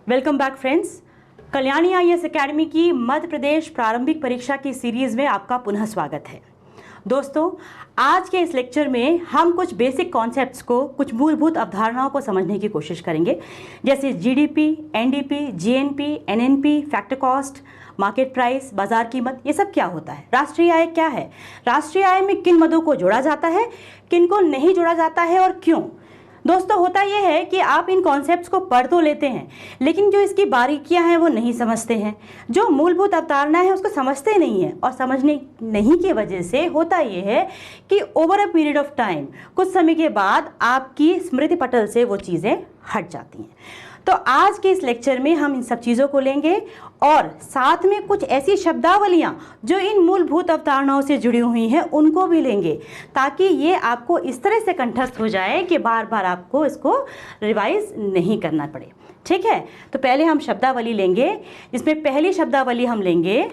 Welcome back friends. Kalyani IAS academy की मध्य प्रदेश प्रारंभिक परीक्षा की सीरीज में आपका पुनः स्वागत है। दोस्तों, आज के इस लेक्चर में हम कुछ बेसिक कॉन्सेप्ट्स को, कुछ मूलभूत अवधारणाओं को समझने की कोशिश करेंगे, जैसे GDP, NDP, GNP, NNP, factor cost, market price, बाजार कीमत, ये सब क्या होता है, राष्ट्रीय आय क्या है, राष्ट्रीय आय में किन मदों को जोड़ा जाता है, किन को नहीं जोड़ा जाता है और क्यों। दोस्तों, होता यह है कि आप इन कॉन्सेप्ट्स को पढ़ तो लेते हैं, लेकिन जो इसकी बारीकियां हैं वो नहीं समझते हैं, जो मूलभूत अवधारणा है उसको समझते नहीं हैं, और समझने नहीं की वजह से होता यह है कि over a period of time, कुछ समय के बाद आपकी स्मृति पटल से वो चीज़ें हट जाती हैं। तो आज के इस लेक्चर में हम इन सब चीज़ों को लेंगे और साथ में कुछ ऐसी शब्दावलियां जो इन मूलभूत अवधारणाओं से जुड़ी हुई हैं उनको भी लेंगे, ताकि ये आपको इस तरह से कंठस्थ हो जाए कि बार बार आपको इसको रिवाइज नहीं करना पड़े। ठीक है, तो पहले हम शब्दावली लेंगे, जिसमें पहली शब्दावली हम लेंगे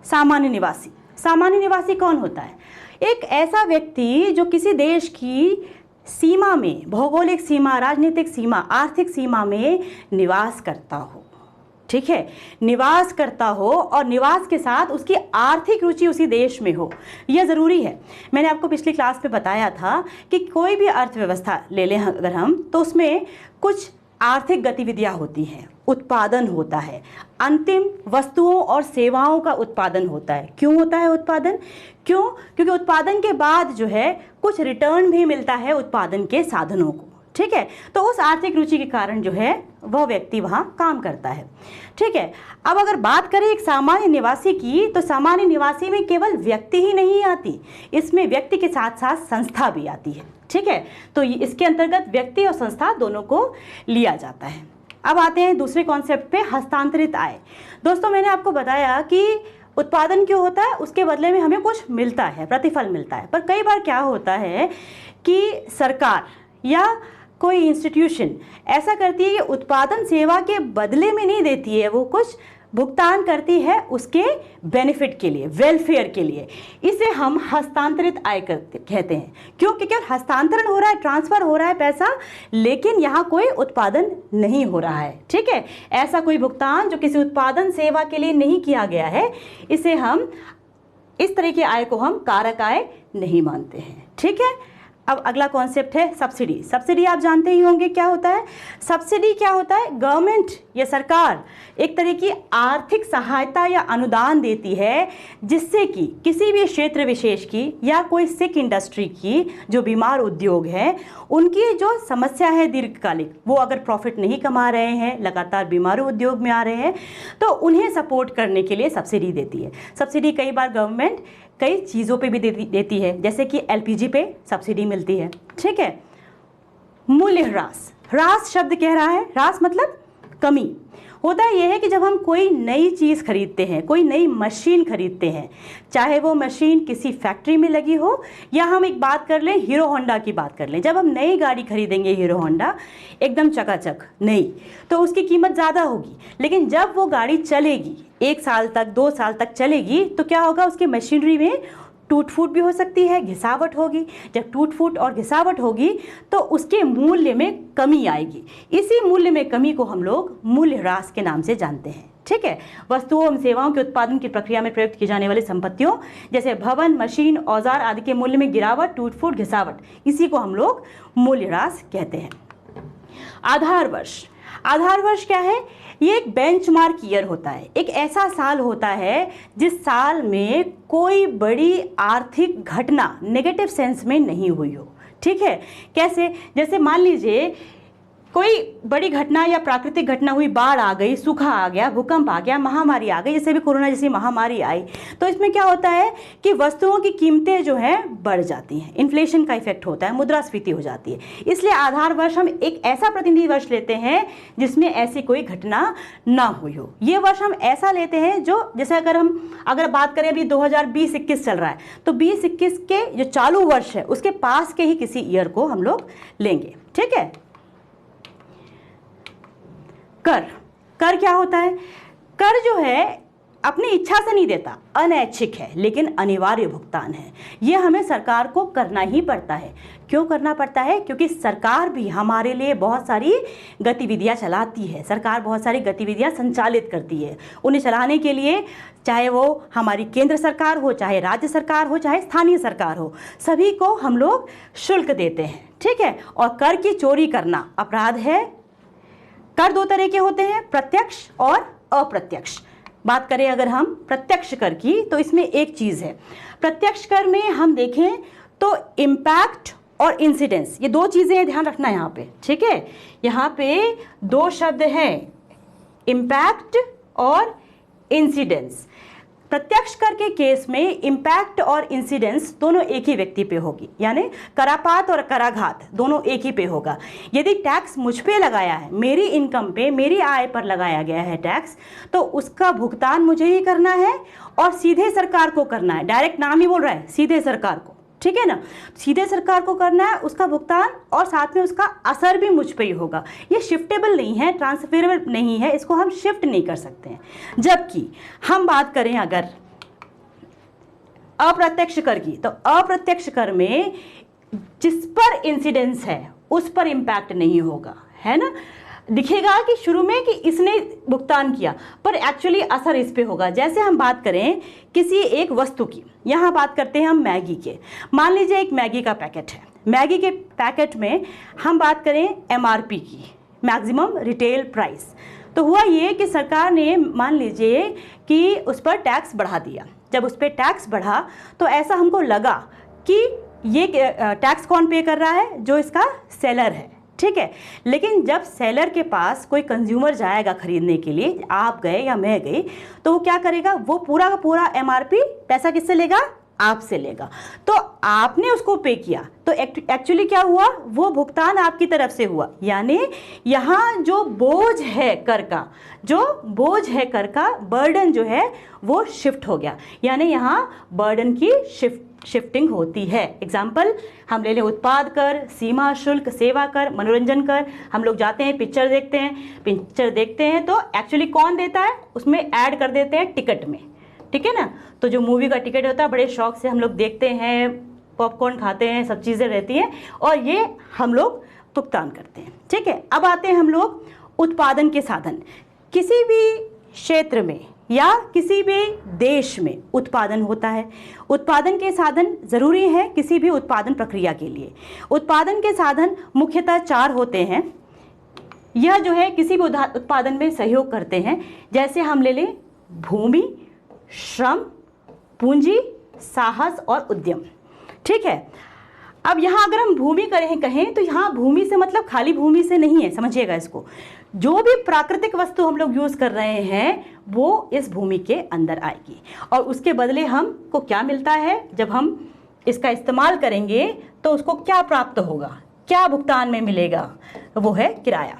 सामान्य निवासी। सामान्य निवासी कौन होता है? एक ऐसा व्यक्ति जो किसी देश की सीमा में, भौगोलिक सीमा, राजनीतिक सीमा, आर्थिक सीमा में निवास करता हो। ठीक है, निवास करता हो और निवास के साथ उसकी आर्थिक रुचि उसी देश में हो, यह ज़रूरी है। मैंने आपको पिछली क्लास में बताया था कि कोई भी अर्थव्यवस्था ले लें अगर हम, तो उसमें कुछ आर्थिक गतिविधियां होती हैं, उत्पादन होता है, अंतिम वस्तुओं और सेवाओं का उत्पादन होता है। क्यों होता है उत्पादन? क्यों? क्योंकि उत्पादन के बाद जो है कुछ रिटर्न भी मिलता है उत्पादन के साधनों को। ठीक है, तो उस आर्थिक रुचि के कारण जो है वह व्यक्ति वहाँ काम करता है। ठीक है, अब अगर बात करें एक सामान्य निवासी की, तो सामान्य निवासी में केवल व्यक्ति ही नहीं आती, इसमें व्यक्ति के साथ साथ संस्था भी आती है। ठीक है, तो इसके अंतर्गत व्यक्ति और संस्था दोनों को लिया जाता है। अब आते हैं दूसरे कॉन्सेप्ट पे, हस्तांतरित आय। दोस्तों, मैंने आपको बताया कि उत्पादन क्यों होता है, उसके बदले में हमें कुछ मिलता है, प्रतिफल मिलता है। पर कई बार क्या होता है कि सरकार या कोई इंस्टीट्यूशन ऐसा करती है कि उत्पादन सेवा के बदले में नहीं देती है, वो कुछ भुगतान करती है उसके बेनिफिट के लिए, वेलफेयर के लिए। इसे हम हस्तांतरित आय कहते हैं। क्यों? क्योंकि हस्तांतरण हो रहा है, ट्रांसफर हो रहा है पैसा, लेकिन यहाँ कोई उत्पादन नहीं हो रहा है। ठीक है, ऐसा कोई भुगतान जो किसी उत्पादन सेवा के लिए नहीं किया गया है, इसे हम, इस तरह की आय को हम कारक आय नहीं मानते हैं। ठीक है, अब अगला कॉन्सेप्ट है सब्सिडी। सब्सिडी आप जानते ही होंगे क्या होता है। सब्सिडी क्या होता है? गवर्नमेंट या सरकार एक तरह की आर्थिक सहायता या अनुदान देती है, जिससे कि किसी भी क्षेत्र विशेष की या कोई सिक इंडस्ट्री की, जो बीमार उद्योग है, उनकी जो समस्या है दीर्घकालिक, वो अगर प्रॉफिट नहीं कमा रहे हैं, लगातार बीमार उद्योग में आ रहे हैं, तो उन्हें सपोर्ट करने के लिए सब्सिडी देती है। सब्सिडी कई बार गवर्नमेंट कई चीज़ों पे भी देती है, जैसे कि एलपीजी पे सब्सिडी मिलती है। ठीक है, मूल्य ह्रास। ह्रास शब्द कह रहा है, ह्रास मतलब कमी। होता यह है कि जब हम कोई नई चीज़ खरीदते हैं, कोई नई मशीन खरीदते हैं, चाहे वो मशीन किसी फैक्ट्री में लगी हो, या हम एक बात कर लें, हीरो होंडा की बात कर लें। जब हम नई गाड़ी खरीदेंगे, हीरो होंडा एकदम चकाचक नई, तो उसकी कीमत ज़्यादा होगी। लेकिन जब वो गाड़ी चलेगी, 1 साल तक, 2 साल तक चलेगी, तो क्या होगा, उसकी मशीनरी में टूट फूट भी हो सकती है, घिसावट होगी। जब टूट फूट और घिसावट होगी तो उसके मूल्य में कमी आएगी। इसी मूल्य में कमी को हम लोग मूल्य ह्रास के नाम से जानते हैं। ठीक है, वस्तुओं एवं सेवाओं के उत्पादन की प्रक्रिया में प्रयुक्त की जाने वाली संपत्तियों, जैसे भवन, मशीन, औजार आदि के मूल्य में गिरावट, टूट फूट, घिसावट, इसी को हम लोग मूल्य ह्रास कहते हैं। आधार वर्ष। आधार वर्ष क्या है? ये एक बेंचमार्क ईयर होता है, एक ऐसा साल होता है जिस साल में कोई बड़ी आर्थिक घटना नेगेटिव सेंस में नहीं हुई हो। ठीक है, कैसे? जैसे मान लीजिए कोई बड़ी घटना या प्राकृतिक घटना हुई, बाढ़ आ गई, सूखा आ गया, भूकंप आ गया, महामारी आ गई, जैसे भी कोरोना जैसी महामारी आई, तो इसमें क्या होता है कि वस्तुओं की कीमतें जो हैं बढ़ जाती हैं, इन्फ्लेशन का इफेक्ट होता है, मुद्रास्फीति हो जाती है। इसलिए आधार वर्ष हम एक ऐसा प्रतिनिधि वर्ष लेते हैं जिसमें ऐसी कोई घटना ना हुई हो। ये वर्ष हम ऐसा लेते हैं जो, जैसे अगर बात करें अभी 2020-21 चल रहा है, तो 20-21 के जो चालू वर्ष है उसके पास के ही किसी ईयर को हम लोग लेंगे। ठीक है, कर। कर क्या होता है? कर जो है अपनी इच्छा से नहीं देता, अनैच्छिक है लेकिन अनिवार्य भुगतान है। ये हमें सरकार को करना ही पड़ता है। क्यों करना पड़ता है? क्योंकि सरकार भी हमारे लिए बहुत सारी गतिविधियां चलाती है, सरकार बहुत सारी गतिविधियां संचालित करती है। उन्हें चलाने के लिए चाहे वो हमारी केंद्र सरकार हो, चाहे राज्य सरकार हो, चाहे स्थानीय सरकार हो, सभी को हम लोग शुल्क देते हैं, ठीक है। और कर की चोरी करना अपराध है। कर दो तरह के होते हैं, प्रत्यक्ष और अप्रत्यक्ष। बात करें अगर हम प्रत्यक्ष कर की, तो इसमें एक चीज़ है, प्रत्यक्ष कर में हम देखें तो इम्पैक्ट और इंसिडेंस, ये दो चीज़ें ध्यान रखना है यहाँ पे, ठीक है। यहाँ पे दो शब्द हैं, इम्पैक्ट और इंसिडेंस। प्रत्यक्ष कर के केस में इम्पैक्ट और इंसिडेंस दोनों एक ही व्यक्ति पे होगी, यानी करापात और कराघात दोनों एक ही पे होगा। यदि टैक्स मुझ पे लगाया है, मेरी इनकम पे, मेरी आय पर लगाया गया है टैक्स, तो उसका भुगतान मुझे ही करना है और सीधे सरकार को करना है। डायरेक्ट नाम ही बोल रहा है, सीधे सरकार को, ठीक है ना। सीधे सरकार को करना है उसका भुगतान, और साथ में उसका असर भी मुझ पे ही होगा। ये शिफ्टेबल नहीं है, ट्रांसफरेबल नहीं है, इसको हम शिफ्ट नहीं कर सकते हैं। जबकि हम बात करें अगर अप्रत्यक्ष कर की, तो अप्रत्यक्ष कर में जिस पर इंसिडेंस है उस पर इंपैक्ट नहीं होगा, है ना। दिखेगा कि शुरू में कि इसने भुगतान किया, पर एक्चुअली असर इस पे होगा। जैसे हम बात करें किसी एक वस्तु की, यहाँ बात करते हैं हम मैगी के। मान लीजिए एक मैगी का पैकेट है, मैगी के पैकेट में हम बात करें MRP की, मैक्सिमम रिटेल प्राइस। तो हुआ ये कि सरकार ने मान लीजिए कि उस पर टैक्स बढ़ा दिया। जब उस पर टैक्स बढ़ा तो ऐसा हमको लगा कि ये टैक्स कौन पे कर रहा है? जो इसका सेलर है, ठीक है। लेकिन जब सेलर के पास कोई कंज्यूमर जाएगा खरीदने के लिए, आप गए या मैं गई, तो वो क्या करेगा? वो पूरा का पूरा MRP पैसा किससे लेगा? आपसे लेगा। तो आपने उसको पे किया, तो एक्चुअली क्या हुआ? वो भुगतान आपकी तरफ से हुआ। यानी यहाँ जो बोझ है कर का, जो बोझ है कर का, बर्डन जो है वो शिफ्ट हो गया। यानी यहाँ बर्डन की शिफ्टिंग होती है। एग्जाम्पल हम ले लें, उत्पाद कर, सीमा शुल्क, सेवा कर, मनोरंजन कर। हम लोग जाते हैं, पिक्चर देखते हैं तो एक्चुअली कौन देता है? उसमें ऐड कर देते हैं टिकट में, ठीक है ना। तो जो मूवी का टिकट होता है, बड़े शौक से हम लोग देखते हैं, पॉपकॉर्न खाते हैं, सब चीज़ें रहती हैं, और ये हम लोग भुगतान करते हैं, ठीक है। अब आते हैं हम लोग उत्पादन के साधन। किसी भी क्षेत्र में या किसी भी देश में उत्पादन होता है। उत्पादन के साधन ज़रूरी है किसी भी उत्पादन प्रक्रिया के लिए। उत्पादन के साधन मुख्यतः 4 होते हैं। यह जो है किसी भी उत्पादन में सहयोग करते हैं। जैसे हम ले लें भूमि, श्रम, पूंजी, साहस और उद्यम, ठीक है। अब यहाँ अगर हम भूमि कहें तो यहाँ भूमि से मतलब खाली भूमि से नहीं है, समझिएगा इसको। जो भी प्राकृतिक वस्तु हम लोग यूज़ कर रहे हैं वो इस भूमि के अंदर आएगी, और उसके बदले हमको क्या मिलता है? जब हम इसका इस्तेमाल करेंगे तो उसको क्या प्राप्त होगा, क्या भुगतान में मिलेगा? वो है किराया।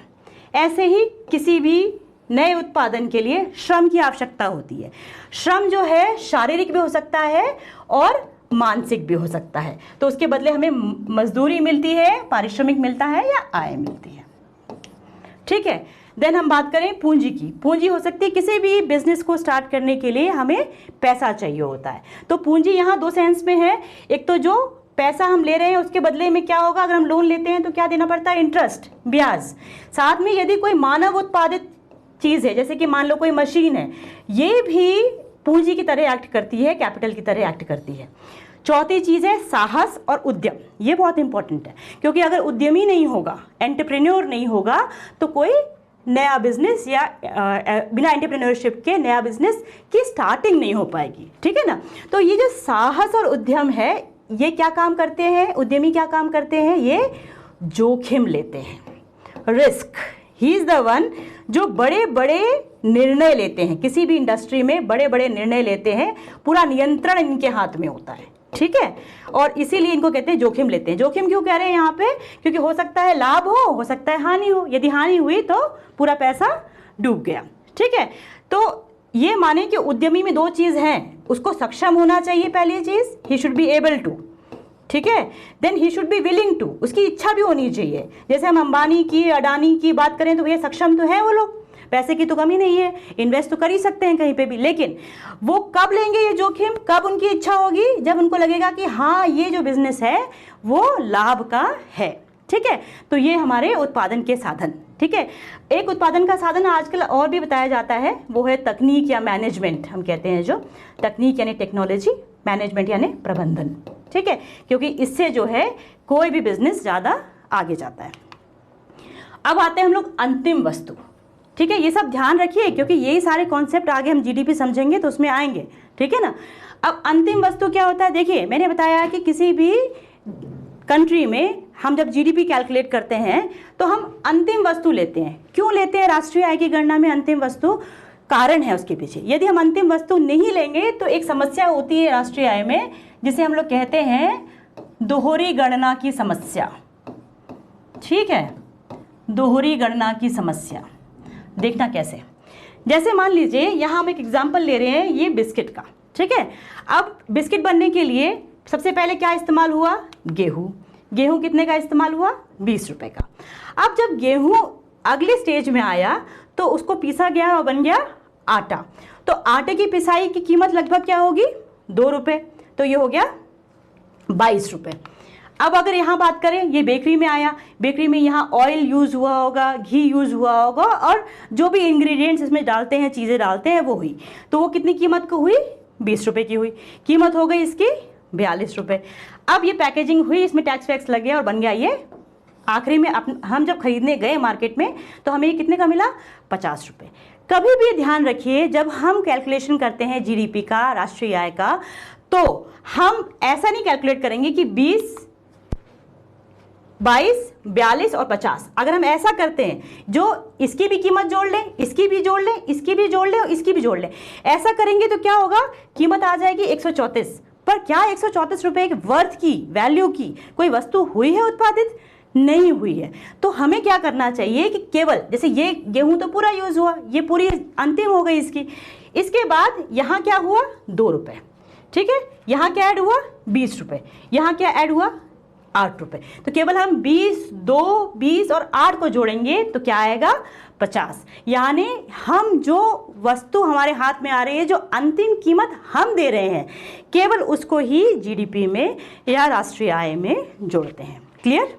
ऐसे ही किसी भी नए उत्पादन के लिए श्रम की आवश्यकता होती है। श्रम जो है शारीरिक भी हो सकता है और मानसिक भी हो सकता है। तो उसके बदले हमें मजदूरी मिलती है, पारिश्रमिक मिलता है या आय मिलती है, ठीक है। देन हम बात करें पूंजी की। पूंजी हो सकती है किसी भी बिजनेस को स्टार्ट करने के लिए हमें पैसा चाहिए होता है। तो पूंजी यहाँ 2 सेंस में है। एक तो जो पैसा हम ले रहे हैं उसके बदले में क्या होगा? अगर हम लोन लेते हैं तो क्या देना पड़ता है? इंटरेस्ट, ब्याज। साथ में यदि कोई मानव उत्पादित चीज़ है, जैसे कि मान लो कोई मशीन है, ये भी पूंजी की तरह एक्ट करती है, कैपिटल की तरह एक्ट करती है। चौथी चीज़ है साहस और उद्यम। ये बहुत इंपॉर्टेंट है, क्योंकि अगर उद्यमी नहीं होगा, एंटरप्रेन्योर नहीं होगा, तो कोई नया बिजनेस या बिना एंटरप्रेन्योरशिप के नया बिजनेस की स्टार्टिंग नहीं हो पाएगी, ठीक है ना। तो ये जो साहस और उद्यम है, ये क्या काम करते हैं? उद्यमी क्या काम करते हैं? ये जोखिम लेते हैं, risk. He is the one जो बड़े बड़े निर्णय लेते हैं। किसी भी इंडस्ट्री में बड़े बड़े निर्णय लेते हैं, पूरा नियंत्रण इनके हाथ में होता है, ठीक है। और इसीलिए इनको कहते हैं जोखिम लेते हैं। जोखिम क्यों कह रहे हैं यहाँ पे? क्योंकि हो सकता है लाभ हो सकता है हानि हो। यदि हानि हुई तो पूरा पैसा डूब गया, ठीक है। तो ये माने कि उद्यमी में 2 चीज़ हैं, उसको सक्षम होना चाहिए, पहली चीज़, he should be able to, ठीक है। Then he should be willing to, उसकी इच्छा भी होनी चाहिए। जैसे हम अंबानी की, अडानी की बात करें तो ये सक्षम तो है वो लोग, पैसे की तो कमी नहीं है, इन्वेस्ट तो कर ही सकते हैं कहीं पे भी, लेकिन वो कब लेंगे ये जोखिम, कब उनकी इच्छा होगी, जब उनको लगेगा कि हाँ ये जो बिजनेस है वो लाभ का है। ठीक है, तो ये हमारे उत्पादन के साधन। ठीक है, एक उत्पादन का साधन आजकल और भी बताया जाता है, वो है तकनीक या मैनेजमेंट, हम कहते हैं जो तकनीक यानी टेक्नोलॉजी, मैनेजमेंट यानी प्रबंधन। ठीक है, क्योंकि इससे जो है कोई भी बिजनेस ज़्यादा आगे जाता है। अब आते हैं हम लोग अंतिम वस्तु। ठीक है, ये सब ध्यान रखिए क्योंकि यही सारे कॉन्सेप्ट आगे हम जीडीपी समझेंगे तो उसमें आएंगे। ठीक है ना। अब अंतिम वस्तु क्या होता है, देखिए मैंने बताया कि किसी भी कंट्री में हम जब जीडीपी कैलकुलेट करते हैं तो हम अंतिम वस्तु लेते हैं। क्यों लेते हैं राष्ट्रीय आय की गणना में अंतिम वस्तु, कारण है उसके पीछे। यदि हम अंतिम वस्तु नहीं लेंगे तो एक समस्या होती है राष्ट्रीय आय में, जिसे हम लोग कहते हैं दोहरी गणना की समस्या। ठीक है, दोहरी गणना की समस्या। देखना कैसे, जैसे मान लीजिए यहाँ हम एक एग्जाम्पल ले रहे हैं ये बिस्किट का। ठीक है, अब बिस्किट बनने के लिए सबसे पहले क्या इस्तेमाल हुआ, गेहूँ। गेहूँ कितने का इस्तेमाल हुआ, 20 रुपए का। अब जब गेहूँ अगले स्टेज में आया तो उसको पीसा गया और बन गया आटा। तो आटे की पिसाई की कीमत लगभग क्या होगी, 2 रुपये, तो ये हो गया 22 रुपये। अब अगर यहाँ बात करें, ये बेकरी में आया, बेकरी में यहाँ ऑयल यूज़ हुआ होगा, घी यूज़ हुआ होगा और जो भी इंग्रेडिएंट्स इसमें डालते हैं, चीज़ें डालते हैं वो हुई, तो वो कितनी कीमत को हुई, 20 रुपये की हुई। कीमत हो गई इसकी 42 रुपये। अब ये पैकेजिंग हुई, इसमें टैक्स वैक्स लग गया और बन गया ये, आखिरी में हम जब खरीदने गए मार्केट में तो हमें ये कितने का मिला, 50 रुपये। कभी भी ध्यान रखिए जब हम कैलकुलेशन करते हैं जीडीपी का, राष्ट्रीय आय का, तो हम ऐसा नहीं कैलकुलेट करेंगे कि 20, 22, 42 और 50। अगर हम ऐसा करते हैं, जो इसकी भी कीमत जोड़ लें, इसकी भी जोड़ लें, इसकी भी जोड़ लें और इसकी भी जोड़ लें, ऐसा करेंगे तो क्या होगा, कीमत आ जाएगी 134। पर क्या 134 रुपये के वर्थ की, वैल्यू की कोई वस्तु हुई है उत्पादित, नहीं हुई है। तो हमें क्या करना चाहिए कि केवल, जैसे ये गेहूं तो पूरा यूज हुआ, ये पूरी अंतिम हो गई इसकी, इसके बाद यहाँ क्या हुआ, 2 रुपये। ठीक है, यहाँ क्या ऐड हुआ, 20 रुपये, यहाँ क्या ऐड हुआ, 8 रुपये। तो केवल हम 20, 2, 20 और 8 को जोड़ेंगे तो क्या आएगा, 50। यानी हम जो वस्तु हमारे हाथ में आ रही है, जो अंतिम कीमत हम दे रहे हैं, केवल उसको ही जीडीपी में या राष्ट्रीय आय में जोड़ते हैं। क्लियर।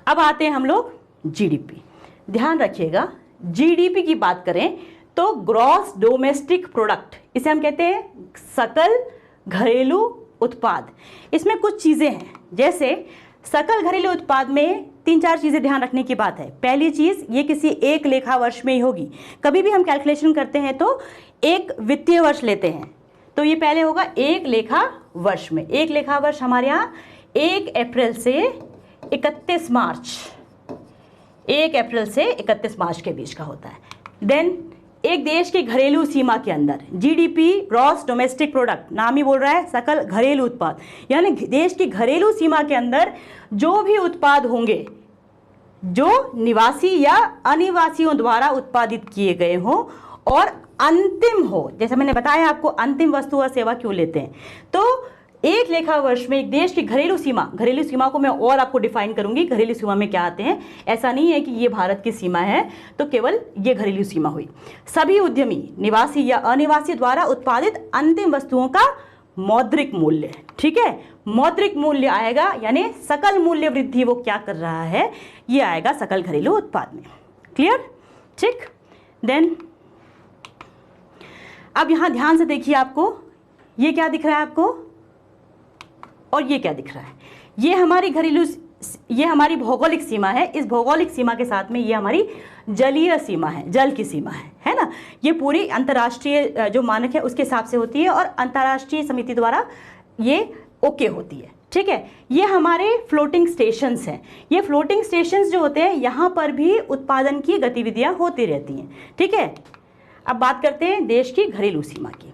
अब आते हैं हम लोग जीडीपी। ध्यान रखिएगा, जीडीपी की बात करें तो ग्रॉस डोमेस्टिक प्रोडक्ट, इसे हम कहते हैं सकल घरेलू उत्पाद। इसमें कुछ चीज़ें हैं, जैसे सकल घरेलू उत्पाद में 3-4 चीज़ें ध्यान रखने की बात है। पहली चीज़, ये किसी एक लेखा वर्ष में ही होगी। कभी भी हम कैलकुलेशन करते हैं तो एक वित्तीय वर्ष लेते हैं, तो ये पहले होगा एक लेखा वर्ष में। एक लेखा वर्ष हमारे यहाँ 1 अप्रैल से 31 मार्च, 1 अप्रैल से 31 मार्च के बीच का होता है। देन एक देश की घरेलू सीमा के अंदर जीडीपी, ग्रॉस डोमेस्टिक प्रोडक्ट, नाम ही बोल रहा है सकल घरेलू उत्पाद, यानी देश की घरेलू सीमा के अंदर जो भी उत्पाद होंगे जो निवासी या अनिवासियों द्वारा उत्पादित किए गए हों और अंतिम हो, जैसे मैंने बताया आपको अंतिम वस्तु और सेवा क्यों लेते हैं, तो एक लेखा वर्ष में एक देश की घरेलू सीमा को मैं और आपको डिफाइन करूंगी, घरेलू सीमा में क्या आते हैं। ऐसा नहीं है कि ये भारत की सीमा है तो केवल ये घरेलू सीमा हुई। सभी उद्यमी, निवासी या अनिवासी द्वारा उत्पादित अंतिम वस्तुओं का मौद्रिक मूल्य, ठीक है, मौद्रिक मूल्य आएगा, यानी सकल मूल्य वृद्धि वो क्या कर रहा है, ये आएगा सकल घरेलू उत्पाद में। क्लियर, ठीक। देन अब यहां ध्यान से देखिए, आपको ये क्या दिख रहा है आपको, और ये क्या दिख रहा है, ये हमारी घरेलू, ये हमारी भौगोलिक सीमा है। इस भौगोलिक सीमा के साथ में ये हमारी जलीय सीमा है, जल की सीमा है ना। ये पूरी अंतर्राष्ट्रीय जो मानक है उसके हिसाब से होती है और अंतर्राष्ट्रीय समिति द्वारा ये ओके होती है, ठीक है। ये हमारे फ्लोटिंग स्टेशंस हैं। ये फ्लोटिंग स्टेशंस जो होते हैं, यहाँ पर भी उत्पादन की गतिविधियाँ होती रहती हैं, ठीक है। अब बात करते हैं देश की घरेलू सीमा की।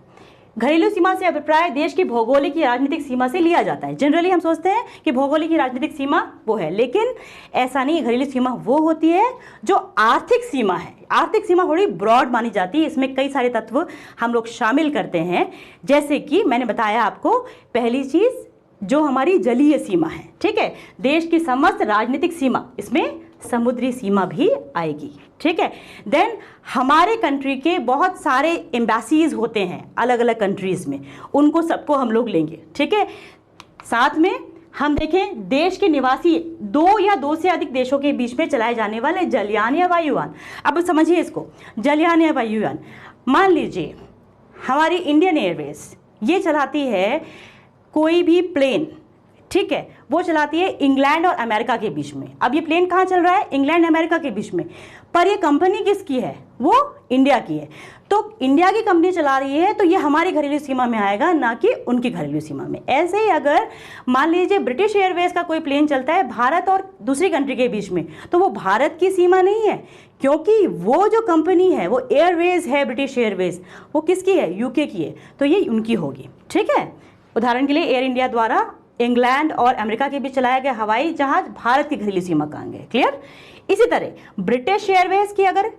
घरेलू सीमा से अभिप्राय देश की भौगोलिक या राजनीतिक सीमा से लिया जाता है। जनरली हम सोचते हैं कि भौगोलिक या राजनीतिक सीमा वो है, लेकिन ऐसा नहीं है। घरेलू सीमा वो होती है जो आर्थिक सीमा है। आर्थिक सीमा थोड़ी ब्रॉड मानी जाती है, इसमें कई सारे तत्व हम लोग शामिल करते हैं, जैसे कि मैंने बताया आपको, पहली चीज़ जो हमारी जलीय सीमा है, ठीक है, देश की समस्त राजनीतिक सीमा इसमें समुद्री सीमा भी आएगी। ठीक है, देन हमारे कंट्री के बहुत सारे एम्बेसीज होते हैं अलग अलग कंट्रीज़ में, उनको सबको हम लोग लेंगे। ठीक है, साथ में हम देखें देश के निवासी 2 या 2 से अधिक देशों के बीच में चलाए जाने वाले जलयान या वायुयान। अब समझिए इसको, जलयान या वायुयान, मान लीजिए हमारी इंडियन एयरवेज ये चलाती है कोई भी प्लेन, ठीक है, वो चलाती है इंग्लैंड और अमेरिका के बीच में। अब ये प्लेन कहाँ चल रहा है? इंग्लैंड अमेरिका के बीच में, पर ये कंपनी किसकी है? वो इंडिया की है। तो इंडिया की कंपनी चला रही है तो ये हमारी घरेलू सीमा में आएगा, ना कि उनकी घरेलू सीमा में। ऐसे ही अगर मान लीजिए ब्रिटिश एयरवेज का कोई प्लेन चलता है भारत और दूसरी कंट्री के बीच में, तो वो भारत की सीमा नहीं है, क्योंकि वो जो कंपनी है वो एयरवेज है, ब्रिटिश एयरवेज, वो किसकी है? यूके की है, तो ये उनकी होगी। ठीक है, उदाहरण के लिए एयर इंडिया द्वारा इंग्लैंड और अमेरिका के बीच चलाया गया हवाई जहाज भारत की घरेलू सीमा का अंग है। क्लियर? इसी तरह ब्रिटिश एयरवेज की अगर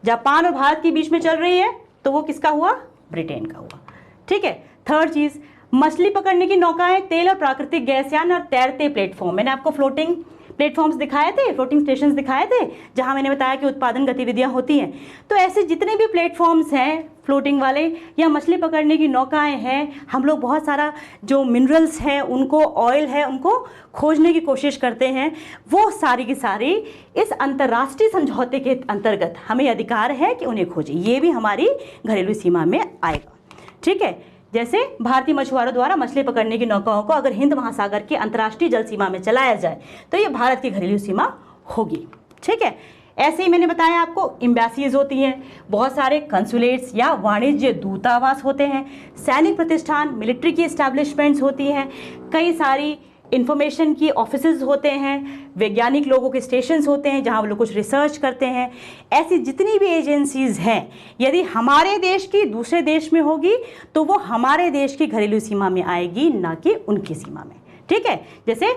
जापान और भारत के बीच में चल रही है तो वो किसका हुआ? ब्रिटेन का हुआ। ठीक है, थर्ड चीज, मछली पकड़ने की नौकाएं, तेल और प्राकृतिक गैस यान और तैरते प्लेटफॉर्म। मैंने आपको फ्लोटिंग प्लेटफॉर्म्स दिखाए थे, फ्लोटिंग स्टेशंस दिखाए थे, जहां मैंने बताया कि उत्पादन गतिविधियां होती हैं। तो ऐसे जितने भी प्लेटफॉर्म्स हैं फ्लोटिंग वाले या मछली पकड़ने की नौकाएं हैं, हम लोग बहुत सारा जो मिनरल्स हैं उनको, ऑयल है उनको खोजने की कोशिश करते हैं। वो सारी की सारी इस अंतर्राष्ट्रीय समझौते के अंतर्गत हमें अधिकार है कि उन्हें खोजें। ये भी हमारी घरेलू सीमा में आएगा। ठीक है, जैसे भारतीय मछुआरों द्वारा मछली पकड़ने की नौकाओं को अगर हिंद महासागर के अंतर्राष्ट्रीय जल सीमा में चलाया जाए तो ये भारत की घरेलू सीमा होगी। ठीक है, ऐसे ही मैंने बताया आपको एम्बेसीज होती हैं, बहुत सारे कंसुलेट्स या वाणिज्य दूतावास होते हैं, सैनिक प्रतिष्ठान, मिलिट्री की एस्टैब्लिशमेंट्स होती हैं, कई सारी इंफॉर्मेशन की ऑफिसेज होते हैं, वैज्ञानिक लोगों के स्टेशंस होते हैं जहां वो लोग कुछ रिसर्च करते हैं। ऐसी जितनी भी एजेंसीज हैं, यदि हमारे देश की दूसरे देश में होगी तो वो हमारे देश की घरेलू सीमा में आएगी, ना कि उनकी सीमा में। ठीक है, जैसे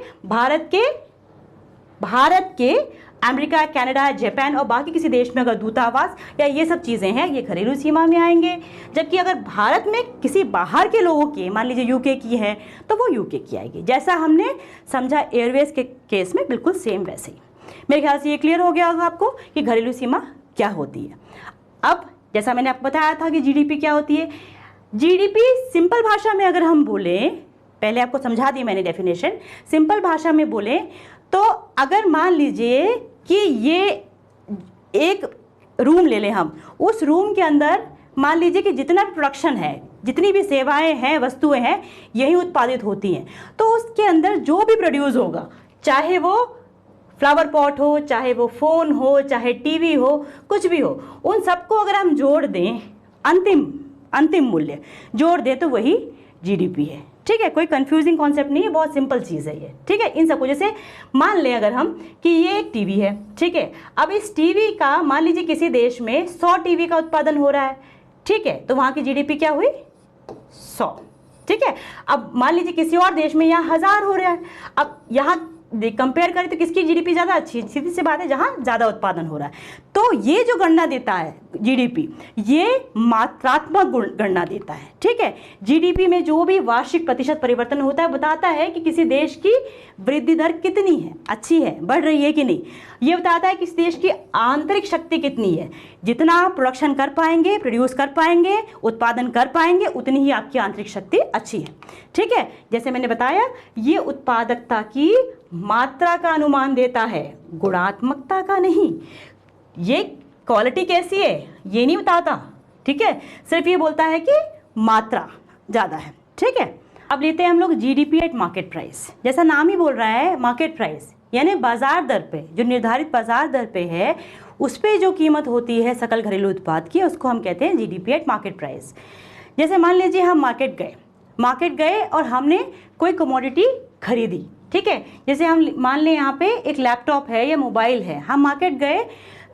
भारत के अमेरिका, कनाडा, जापान और बाकी किसी देश में अगर दूतावास या ये सब चीज़ें हैं, ये घरेलू सीमा में आएंगे। जबकि अगर भारत में किसी बाहर के लोगों की, मान लीजिए यूके की है, तो वो यूके की आएगी। जैसा हमने समझा एयरवेज के केस में, बिल्कुल सेम वैसे ही। मेरे ख्याल से ये क्लियर हो गया होगा आपको कि घरेलू सीमा क्या होती है। अब जैसा मैंने आपको बताया था कि जीडीपी क्या होती है, जीडीपी सिंपल भाषा में अगर हम बोलें, पहले आपको समझा दी मैंने डेफिनेशन, सिंपल भाषा में बोलें तो अगर मान लीजिए कि ये एक रूम ले लें हम, उस रूम के अंदर मान लीजिए कि जितना भी प्रोडक्शन है, जितनी भी सेवाएं हैं, वस्तुएं हैं, यही उत्पादित होती हैं, तो उसके अंदर जो भी प्रोड्यूस होगा, चाहे वो फ्लावर पॉट हो, चाहे वो फ़ोन हो, चाहे टीवी हो, कुछ भी हो, उन सबको अगर हम जोड़ दें, अंतिम मूल्य जोड़ दें तो वही जीडीपी है। ठीक है, कोई कंफ्यूजिंग कॉन्सेप्ट नहीं है, बहुत सिंपल चीज़ है ये। ठीक है, इन सबको जैसे मान लें अगर हम कि ये एक टीवी है, ठीक है, अब इस टीवी का मान लीजिए किसी देश में 100 टीवी का उत्पादन हो रहा है, ठीक है, तो वहाँ की जीडीपी क्या हुई? 100। ठीक है, अब मान लीजिए किसी और देश में यहाँ 1000 हो रहा है, अब यहाँ कंपेयर करें तो किसकी जीडीपी ज़्यादा अच्छी है? सीधी सी बात है, जहाँ ज़्यादा उत्पादन हो रहा है। तो ये जो गणना देता है जीडीपी, ये मात्रात्मक गणना देता है। ठीक है, जीडीपी में जो भी वार्षिक प्रतिशत परिवर्तन होता है बताता है कि किसी देश की वृद्धि दर कितनी है, अच्छी है, बढ़ रही है कि नहीं। ये बताता है कि इस देश की आंतरिक शक्ति कितनी है, जितना प्रोडक्शन कर पाएंगे, प्रोड्यूस कर पाएंगे, उत्पादन कर पाएंगे, उतनी ही आपकी आंतरिक शक्ति अच्छी है। ठीक है, जैसे मैंने बताया, ये उत्पादकता की मात्रा का अनुमान देता है, गुणात्मकता का नहीं। ये क्वालिटी कैसी है ये नहीं बताता। ठीक है, सिर्फ ये बोलता है कि मात्रा ज़्यादा है। ठीक है, अब लेते हैं हम लोग जीडीपी एट मार्केट प्राइस। जैसा नाम ही बोल रहा है, मार्केट प्राइस यानी बाजार दर पे, जो निर्धारित बाजार दर पे है, उस पर जो कीमत होती है सकल घरेलू उत्पाद की, उसको हम कहते हैं जीडीपी एट मार्केट प्राइस। जैसे मान लीजिए हम मार्केट गए और हमने कोई कमोडिटी खरीदी। ठीक है, जैसे हम मान लें यहाँ पे एक लैपटॉप है या मोबाइल है, हम मार्केट गए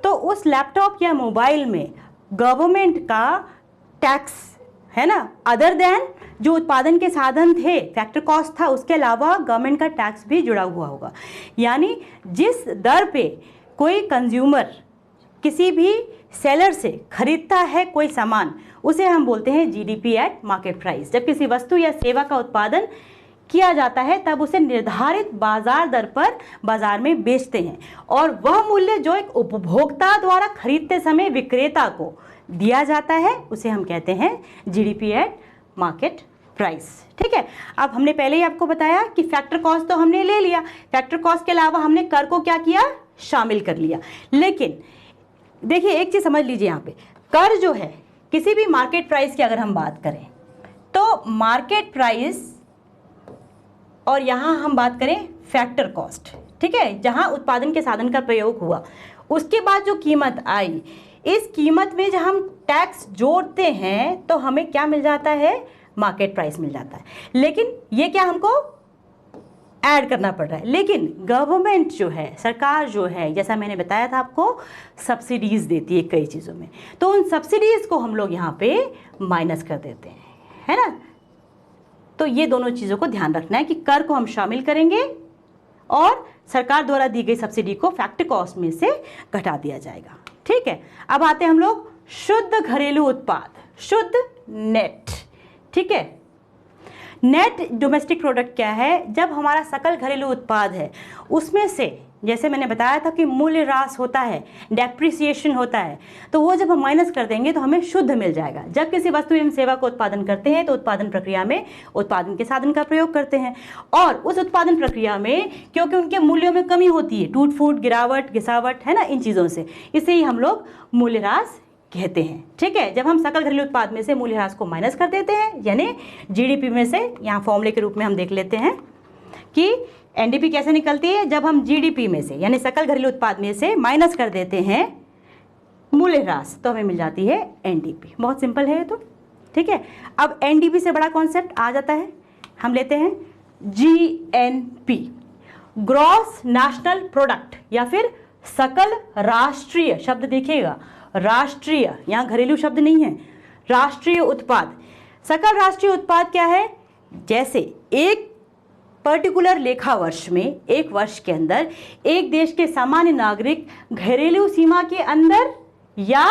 तो उस लैपटॉप या मोबाइल में गवर्नमेंट का टैक्स है ना, अदर देन जो उत्पादन के साधन थे, फैक्टर कॉस्ट था, उसके अलावा गवर्नमेंट का टैक्स भी जुड़ा हुआ होगा। यानी जिस दर पे कोई कंज्यूमर किसी भी सेलर से खरीदता है कोई सामान, उसे हम बोलते हैं जीडीपी एट मार्केट प्राइस। जब किसी वस्तु या सेवा का उत्पादन किया जाता है तब उसे निर्धारित बाजार दर पर बाजार में बेचते हैं, और वह मूल्य जो एक उपभोक्ता द्वारा खरीदते समय विक्रेता को दिया जाता है उसे हम कहते हैं जीडीपी एट मार्केट प्राइस। ठीक है, अब हमने पहले ही आपको बताया कि फैक्टर कॉस्ट तो हमने ले लिया, फैक्टर कॉस्ट के अलावा हमने कर को क्या किया, शामिल कर लिया। लेकिन देखिए एक चीज समझ लीजिए, यहाँ पे कर जो है किसी भी मार्केट प्राइस की अगर हम बात करें तो मार्केट प्राइस और यहाँ हम बात करें फैक्टर कॉस्ट, ठीक है, जहाँ उत्पादन के साधन का प्रयोग हुआ उसके बाद जो कीमत आई, इस कीमत में जब हम टैक्स जोड़ते हैं तो हमें क्या मिल जाता है, मार्केट प्राइस मिल जाता है। लेकिन ये क्या हमको ऐड करना पड़ रहा है। लेकिन गवर्नमेंट जो है, सरकार जो है, जैसा मैंने बताया था आपको, सब्सिडीज देती है कई चीज़ों में, तो उन सब्सिडीज को हम लोग यहाँ पे माइनस कर देते हैं, है ना। तो ये दोनों चीज़ों को ध्यान रखना है कि कर को हम शामिल करेंगे और सरकार द्वारा दी गई सब्सिडी को फैक्टर कॉस्ट में से घटा दिया जाएगा। ठीक है, अब आते हैं हम लोग शुद्ध घरेलू उत्पाद, शुद्ध नेट। ठीक है, नेट डोमेस्टिक प्रोडक्ट क्या है, जब हमारा सकल घरेलू उत्पाद है उसमें से, जैसे मैंने बताया था कि मूल्य ह्रास होता है, डेप्रिसिएशन होता है, तो वो जब हम माइनस कर देंगे तो हमें शुद्ध मिल जाएगा। जब किसी वस्तु एवं सेवा को उत्पादन करते हैं तो उत्पादन प्रक्रिया में उत्पादन के साधन का प्रयोग करते हैं, और उस उत्पादन प्रक्रिया में क्योंकि उनके मूल्यों में कमी होती है, टूट फूट, गिरावट, घिसावट, है ना, इन चीज़ों से, इसे ही हम लोग मूल्य ह्रास कहते हैं। ठीक है, जब हम सकल घरेलू उत्पाद में से मूल्य ह्रास को माइनस कर देते हैं, यानी जीडीपी में से, यहाँ फॉर्मूले के रूप में हम देख लेते हैं कि एनडीपी कैसे निकलती है, जब हम जीडीपी में से यानी सकल घरेलू उत्पाद में से माइनस कर देते हैं मूल्य ह्रास तो हमें मिल जाती है एनडीपी। बहुत सिंपल है ये तो। ठीक है, अब एनडीपी से बड़ा कॉन्सेप्ट आ जाता है, हम लेते हैं जीएनपी, ग्रॉस नेशनल प्रोडक्ट, या फिर सकल राष्ट्रीय, शब्द देखिएगा राष्ट्रीय, यहाँ घरेलू शब्द नहीं है, राष्ट्रीय उत्पाद। सकल राष्ट्रीय उत्पाद क्या है, जैसे एक पर्टिकुलर लेखा वर्ष में, एक वर्ष के अंदर एक देश के सामान्य नागरिक घरेलू सीमा के अंदर या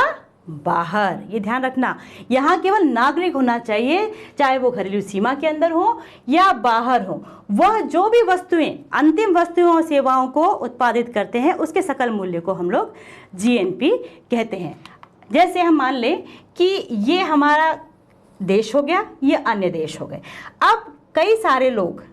बाहर, ये ध्यान रखना, यहाँ केवल नागरिक होना चाहिए, चाहे वो घरेलू सीमा के अंदर हो या बाहर हो, वह जो भी वस्तुएं, अंतिम वस्तुओं और सेवाओं को उत्पादित करते हैं उसके सकल मूल्य को हम लोग जीएनपी कहते हैं। जैसे हम मान लें कि ये हमारा देश हो गया, ये अन्य देश हो गए, अब कई सारे लोग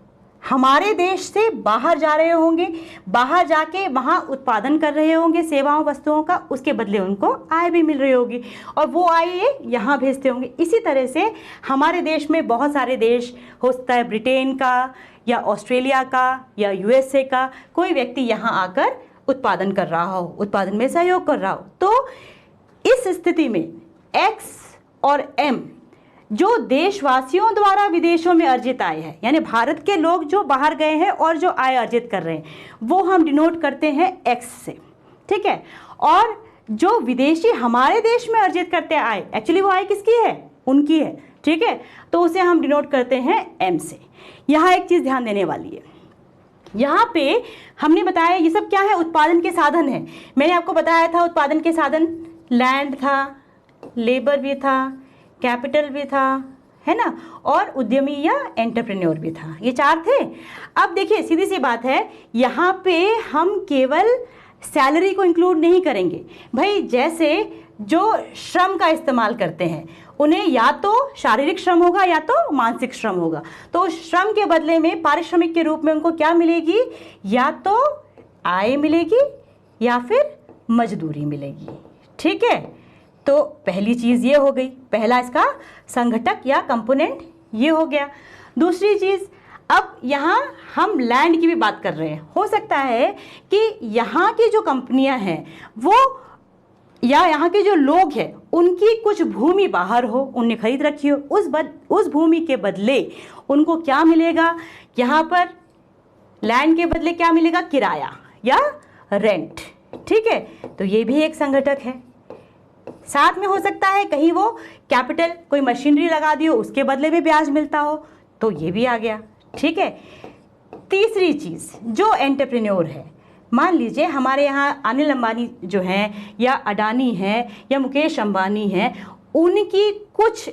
हमारे देश से बाहर जा रहे होंगे, बाहर जाके वहाँ उत्पादन कर रहे होंगे सेवाओं वस्तुओं का, उसके बदले उनको आय भी मिल रही होगी और वो आय ये यहाँ भेजते होंगे। इसी तरह से हमारे देश में बहुत सारे देश हो सकता है, ब्रिटेन का या ऑस्ट्रेलिया का या यूएसए का, कोई व्यक्ति यहाँ आकर उत्पादन कर रहा हो, उत्पादन में सहयोग कर रहा हो, तो इस स्थिति में एक्स और एम जो देशवासियों द्वारा विदेशों में अर्जित आय है, यानी भारत के लोग जो बाहर गए हैं और जो आय अर्जित कर रहे हैं, वो हम डिनोट करते हैं एक्स से। ठीक है, और जो विदेशी हमारे देश में अर्जित करते हैं आय, एक्चुअली वो आय किसकी है, उनकी है। ठीक है, तो उसे हम डिनोट करते हैं एम से। यहाँ एक चीज़ ध्यान देने वाली है, यहाँ पे हमने बताया ये सब क्या है, उत्पादन के साधन है। मैंने आपको बताया था उत्पादन के साधन लैंड था, लेबर भी था, कैपिटल भी था, है ना, और उद्यमी या एंटरप्रेन्योर भी था, ये चार थे। अब देखिए सीधी सी बात है, यहाँ पे हम केवल सैलरी को इंक्लूड नहीं करेंगे भाई। जैसे जो श्रम का इस्तेमाल करते हैं उन्हें या तो शारीरिक श्रम होगा या तो मानसिक श्रम होगा, तो श्रम के बदले में पारिश्रमिक के रूप में उनको क्या मिलेगी, या तो आय मिलेगी या फिर मजदूरी मिलेगी। ठीक है, तो पहली चीज़ ये हो गई, पहला इसका संघटक या कंपोनेंट ये हो गया। दूसरी चीज़, अब यहाँ हम लैंड की भी बात कर रहे हैं, हो सकता है कि यहाँ की जो कंपनियाँ हैं वो या यहाँ के जो लोग हैं उनकी कुछ भूमि बाहर हो, उनने खरीद रखी हो, उस भूमि के बदले उनको क्या मिलेगा, यहाँ पर लैंड के बदले क्या मिलेगा, किराया या रेंट। ठीक है, तो ये भी एक संघटक है। साथ में हो सकता है कहीं वो कैपिटल, कोई मशीनरी लगा दी हो, उसके बदले में ब्याज मिलता हो, तो ये भी आ गया। ठीक है, तीसरी चीज़ जो एंटरप्रेन्योर है, मान लीजिए हमारे यहाँ अनिल अंबानी जो हैं या अडानी हैं या मुकेश अंबानी हैं, उनकी कुछ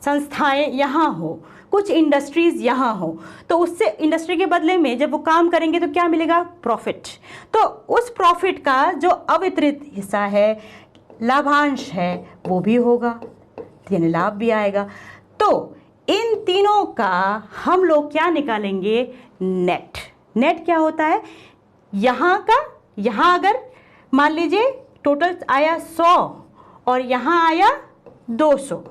संस्थाएं यहाँ हो, कुछ इंडस्ट्रीज यहाँ हो, तो उससे इंडस्ट्री के बदले में जब वो काम करेंगे तो क्या मिलेगा? प्रॉफिट। तो उस प्रॉफिट का जो अवितरित हिस्सा है, लाभांश है, वो भी होगा, यानी लाभ भी आएगा। तो इन तीनों का हम लोग क्या निकालेंगे? नेट। नेट क्या होता है? यहाँ का, यहाँ अगर मान लीजिए टोटल आया 100 और यहाँ आया 200,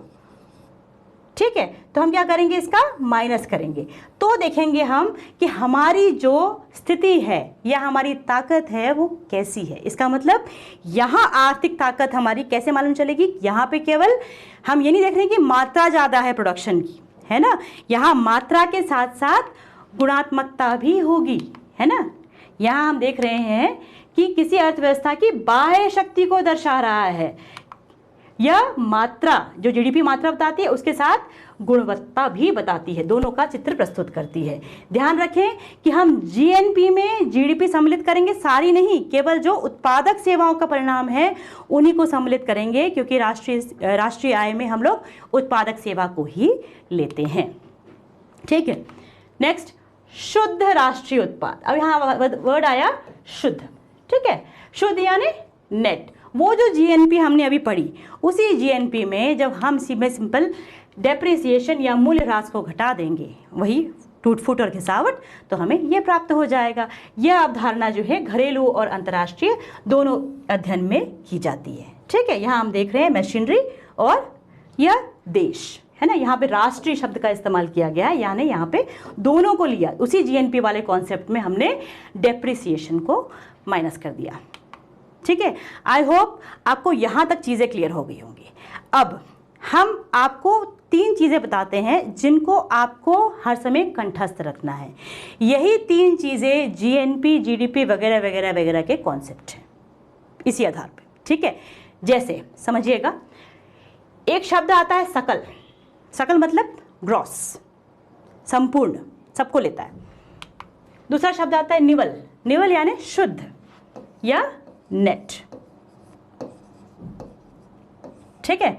ठीक है, तो हम क्या करेंगे? इसका माइनस करेंगे। तो देखेंगे हम कि हमारी जो स्थिति है या हमारी ताकत है वो कैसी है। इसका मतलब यहाँ आर्थिक ताकत हमारी कैसे मालूम चलेगी? यहाँ पे केवल हम ये नहीं देख रहे कि मात्रा ज़्यादा है प्रोडक्शन की, है ना, यहाँ मात्रा के साथ साथ गुणात्मकता भी होगी, है ना। यहाँ हम देख रहे हैं कि किसी अर्थव्यवस्था की बाह्य शक्ति को दर्शा रहा है। यह मात्रा जो जीडीपी मात्रा बताती है उसके साथ गुणवत्ता भी बताती है, दोनों का चित्र प्रस्तुत करती है। ध्यान रखें कि हम जीएनपी में जीडीपी सम्मिलित करेंगे, सारी नहीं, केवल जो उत्पादक सेवाओं का परिणाम है उन्हीं को सम्मिलित करेंगे, क्योंकि राष्ट्रीय आय में हम लोग उत्पादक सेवा को ही लेते हैं। ठीक है, नेक्स्ट, शुद्ध राष्ट्रीय उत्पाद। अब यहाँ वर्ड आया शुद्ध, ठीक है, शुद्ध यानी नेट। वो जो जीएनपी हमने अभी पढ़ी, उसी जीएनपी में जब हम सिंपल डेप्रिसिएशन या मूल्य ह्रास को घटा देंगे, वही टूट फूट और घिसावट, तो हमें ये प्राप्त हो जाएगा। यह अवधारणा जो है घरेलू और अंतर्राष्ट्रीय दोनों अध्ययन में की जाती है। ठीक है, यहाँ हम देख रहे हैं मशीनरी और यह देश, है ना। यहाँ पे राष्ट्रीय शब्द का इस्तेमाल किया गया है, यानी यहाँ पे दोनों को लिया, उसी जीएनपी वाले कॉन्सेप्ट में हमने डेप्रिसिएशन को माइनस कर दिया। ठीक है, आई होप आपको यहाँ तक चीज़ें क्लियर हो गई होंगी। अब हम आपको 3 चीज़ें बताते हैं जिनको आपको हर समय कंठस्थ रखना है। यही 3 चीज़ें जीएनपी, जीडीपी वगैरह वगैरह वगैरह के कॉन्सेप्ट हैं इसी आधार पे। ठीक है, जैसे समझिएगा, एक शब्द आता है सकल। सकल मतलब ग्रॉस, संपूर्ण, सबको लेता है। दूसरा शब्द आता है निवल। निवल यानी शुद्ध या नेट। ठीक है,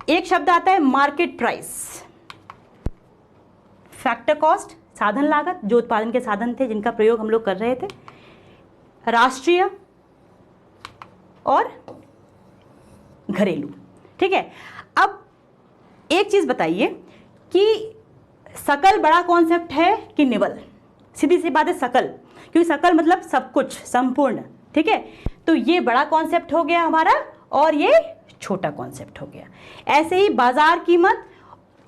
एक शब्द आता है मार्केट प्राइस। फैक्टर कॉस्ट, साधन लागत, जो उत्पादन के साधन थे जिनका प्रयोग हम लोग कर रहे थे। राष्ट्रीय और घरेलू। ठीक है, अब एक चीज बताइए कि सकल बड़ा कॉन्सेप्ट है कि निवल? सीधी सी बात है सकल, क्योंकि सकल मतलब सब कुछ, संपूर्ण। ठीक है, तो ये बड़ा कॉन्सेप्ट हो गया हमारा और ये छोटा कॉन्सेप्ट हो गया। ऐसे ही बाजार कीमत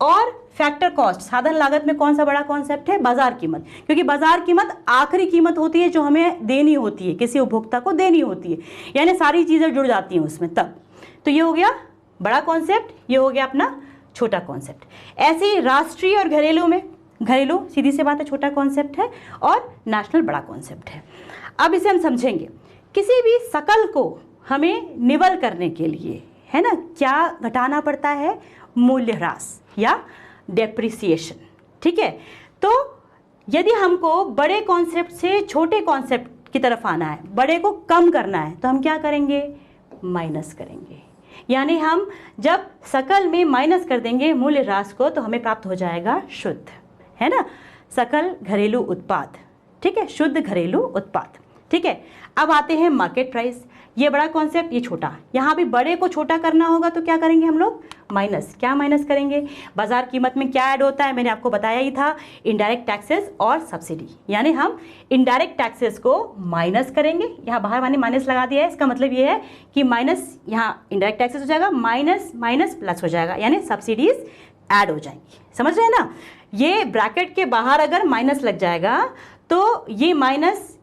और फैक्टर कॉस्ट, साधन लागत में कौन सा बड़ा कॉन्सेप्ट है? बाजार कीमत, क्योंकि बाजार कीमत आखिरी कीमत होती है जो हमें देनी होती है, किसी उपभोक्ता को देनी होती है, यानी सारी चीज़ें जुड़ जाती हैं उसमें तब। तो ये हो गया बड़ा कॉन्सेप्ट, ये हो गया अपना छोटा कॉन्सेप्ट। ऐसे ही राष्ट्रीय और घरेलू में, घरेलू सीधी सी बात है छोटा कॉन्सेप्ट है और नेशनल बड़ा कॉन्सेप्ट है। अब इसे हम समझेंगे। किसी भी सकल को हमें निवल करने के लिए, है ना, क्या घटाना पड़ता है? मूल्य ह्रास या डेप्रिसिएशन। ठीक है, तो यदि हमको बड़े कॉन्सेप्ट से छोटे कॉन्सेप्ट की तरफ आना है, बड़े को कम करना है, तो हम क्या करेंगे? माइनस करेंगे। यानी हम जब सकल में माइनस कर देंगे मूल्य ह्रास को, तो हमें प्राप्त हो जाएगा शुद्ध, है ना, सकल घरेलू उत्पाद। ठीक है, शुद्ध घरेलू उत्पाद। ठीक है, अब आते हैं मार्केट प्राइस। ये बड़ा कॉन्सेप्ट, ये छोटा। यहाँ भी बड़े को छोटा करना होगा तो क्या करेंगे हम लोग? माइनस। क्या माइनस करेंगे? बाजार कीमत में क्या ऐड होता है? मैंने आपको बताया ही था, इनडायरेक्ट टैक्सेस और सब्सिडी। यानी हम इनडायरेक्ट टैक्सेस को माइनस करेंगे। यहाँ बाहर मैंने माइनस लगा दिया है, इसका मतलब ये है कि माइनस, यहाँ इनडायरेक्ट टैक्सेस हो जाएगा, माइनस माइनस प्लस हो जाएगा, यानी सब्सिडीज ऐड हो जाएंगी। समझ रहे हैं ना? ये ब्रैकेट के बाहर अगर माइनस लग जाएगा तो ये माइनस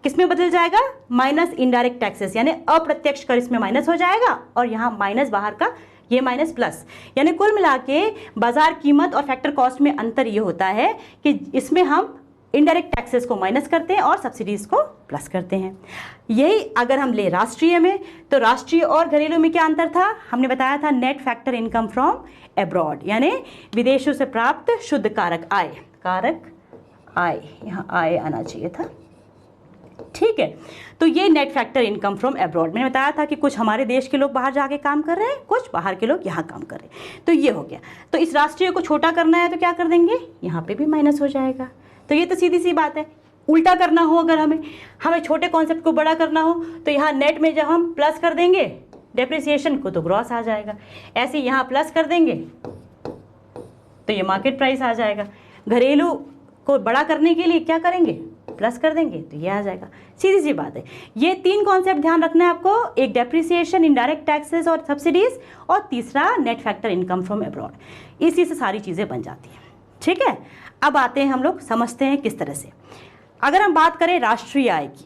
किस में बदल जाएगा? माइनस इनडायरेक्ट टैक्सेस, यानी अप्रत्यक्ष कर इसमें माइनस हो जाएगा, और यहाँ माइनस बाहर का, ये माइनस प्लस। यानी कुल मिला के बाजार कीमत और फैक्टर कॉस्ट में अंतर ये होता है कि इसमें हम इनडायरेक्ट टैक्सेस को माइनस करते हैं और सब्सिडीज को प्लस करते हैं। यही अगर हम ले राष्ट्रीय में, तो राष्ट्रीय और घरेलू में क्या अंतर था? हमने बताया था net factor income from abroad, यानी विदेशों से प्राप्त शुद्ध कारक आय। कारक आय, यहाँ आय आना चाहिए था, ठीक है, तो ये net factor income from abroad, मैंने बताया था कि कुछ हमारे देश के लोग बाहर जाके काम कर रहे हैं, कुछ बाहर के लोग यहाँ काम कर रहे हैं, तो ये हो गया। तो इस राष्ट्रीय को छोटा करना है तो क्या कर देंगे, यहाँ पे भी माइनस हो जाएगा। तो ये तो सीधी सी बात है। उल्टा करना हो, अगर हमें छोटे कॉन्सेप्ट को बड़ा करना हो तो यहाँ नेट में जब हम प्लस कर देंगे डेप्रिसिएशन को तो ग्रॉस आ जाएगा, ऐसे यहाँ प्लस कर देंगे तो ये मार्केट प्राइस आ जाएगा। घरेलू को बड़ा करने के लिए क्या करेंगे, प्लस कर देंगे तो ये आ जाएगा। सीधी सी बात है। ये 3 कॉन्सेप्ट ध्यान रखना है आपको, एक डेप्रिसिएशन, इनडायरेक्ट टैक्सेस और सब्सिडीज, और तीसरा net factor income from abroad. इसी से सारी चीज़ें बन जाती हैं, ठीक है। अब आते हैं हम लोग समझते हैं किस तरह से। अगर हम बात करें राष्ट्रीय आय की,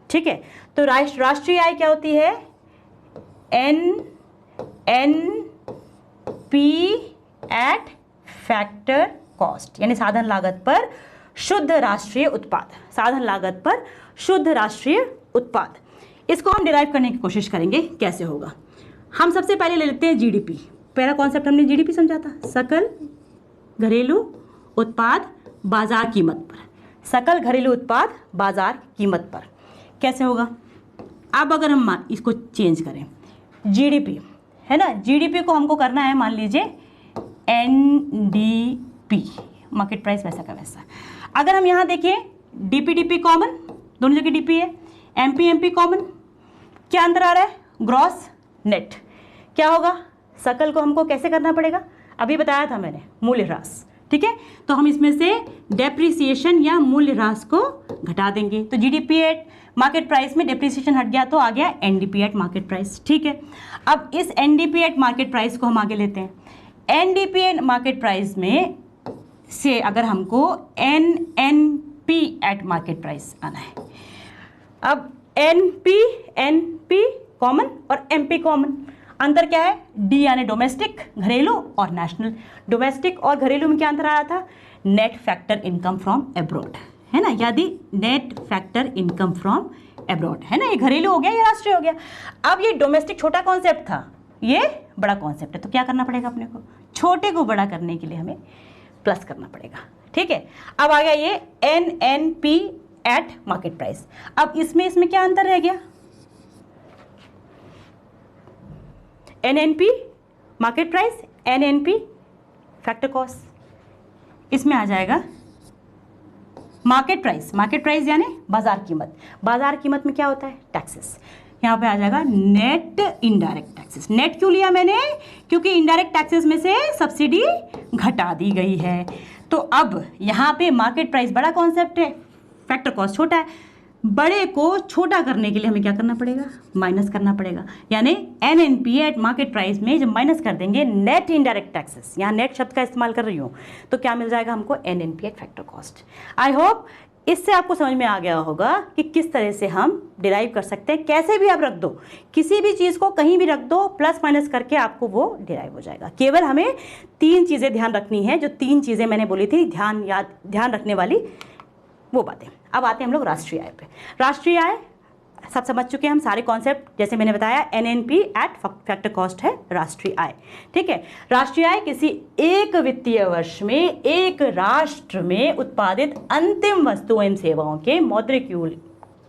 ठीक है, तो राष्ट्रीय आय क्या होती है, NNP एट फैक्टर कॉस्ट, यानी साधन लागत पर शुद्ध राष्ट्रीय उत्पाद, साधन लागत पर शुद्ध राष्ट्रीय उत्पाद। इसको हम डिराइव करने की कोशिश करेंगे, कैसे होगा। हम सबसे पहले ले लेते हैं जीडीपी। पहला कॉन्सेप्ट हमने जीडीपी समझा था, सकल घरेलू उत्पाद बाजार कीमत पर, सकल घरेलू उत्पाद बाजार कीमत पर। कैसे होगा, अब अगर हम इसको चेंज करें, जीडीपी है ना, जीडीपी को हमको करना है मान लीजिए एनडीपी, मार्केट प्राइस वैसा का वैसा। अगर हम यहाँ देखिए डीपी कॉमन, दोनों जगह डीपी है, एमपी कॉमन, क्या अंतर आ रहा है, ग्रॉस नेट। क्या होगा, सकल को हमको कैसे करना पड़ेगा, अभी बताया था मैंने, मूल्य ह्रास, ठीक है। तो हम इसमें से डेप्रिसिएशन या मूल्य ह्रास को घटा देंगे, तो जीडीपी एट मार्केट प्राइस में डेप्रिसिएशन हट गया तो आ गया एनडीपी एट मार्केट प्राइस, ठीक है। अब इस एनडीपी एट मार्केट प्राइस को हम आगे लेते हैं। एनडीपी एट मार्केट प्राइस में से अगर हमको एनएनपी एट मार्केट प्राइस आना है, अब एनपी कॉमन और एमपी कॉमन, अंतर क्या है, डी यानी डोमेस्टिक घरेलू और नेशनल। डोमेस्टिक और घरेलू में क्या अंतर आ रहा था, net factor income from abroad, है ना, यदि net factor income from abroad, है ना, ये घरेलू हो गया, ये राष्ट्रीय हो गया। अब ये डोमेस्टिक छोटा कॉन्सेप्ट था, ये बड़ा कॉन्सेप्ट है, तो क्या करना पड़ेगा अपने को, छोटे को बड़ा करने के लिए हमें प्लस करना पड़ेगा, ठीक है। अब आ गया ये एनएनपी एट मार्केट प्राइस। अब इसमें क्या अंतर रह गया, NNP market price, NNP factor cost, इसमें आ जाएगा मार्केट प्राइस यानी बाजार कीमत। बाजार कीमत में क्या होता है, टैक्सेस, यहाँ पे आ जाएगा नेट इनडायरेक्ट टैक्सेस। नेट क्यों लिया मैंने, क्योंकि इनडायरेक्ट टैक्सेस में से सब्सिडी घटा दी गई है। तो अब यहाँ पे मार्केट प्राइस बड़ा कॉन्सेप्ट है, फैक्टर कॉस्ट छोटा है। बड़े को छोटा करने के लिए हमें क्या करना पड़ेगा, माइनस करना पड़ेगा, यानी एनएनपी एट मार्केट प्राइस में जब माइनस कर देंगे नेट इनडायरेक्ट टैक्सेस, यहाँ नेट शब्द का इस्तेमाल कर रही हूँ, तो क्या मिल जाएगा हमको, NNP eight factor cost. I hope इससे आपको समझ में आ गया होगा कि किस तरह से हम डिराइव कर सकते हैं। कैसे भी आप रख दो, किसी भी चीज़ को कहीं भी रख दो, प्लस माइनस करके आपको वो डिराइव हो जाएगा। केवल हमें 3 चीज़ें ध्यान रखनी है, जो 3 चीज़ें मैंने बोली थी ध्यान रखने वाली वो बातें। अब आते हैं हम लोग राष्ट्रीय आय पे। राष्ट्रीय आय सब समझ चुके हैं हम सारे कॉन्सेप्ट, जैसे मैंने बताया एनएनपी एट फैक्टर कॉस्ट है राष्ट्रीय आय, ठीक है। राष्ट्रीय आय किसी एक वित्तीय वर्ष में एक राष्ट्र में उत्पादित अंतिम वस्तुओं एवं सेवाओं के मौद्रिक मूल्य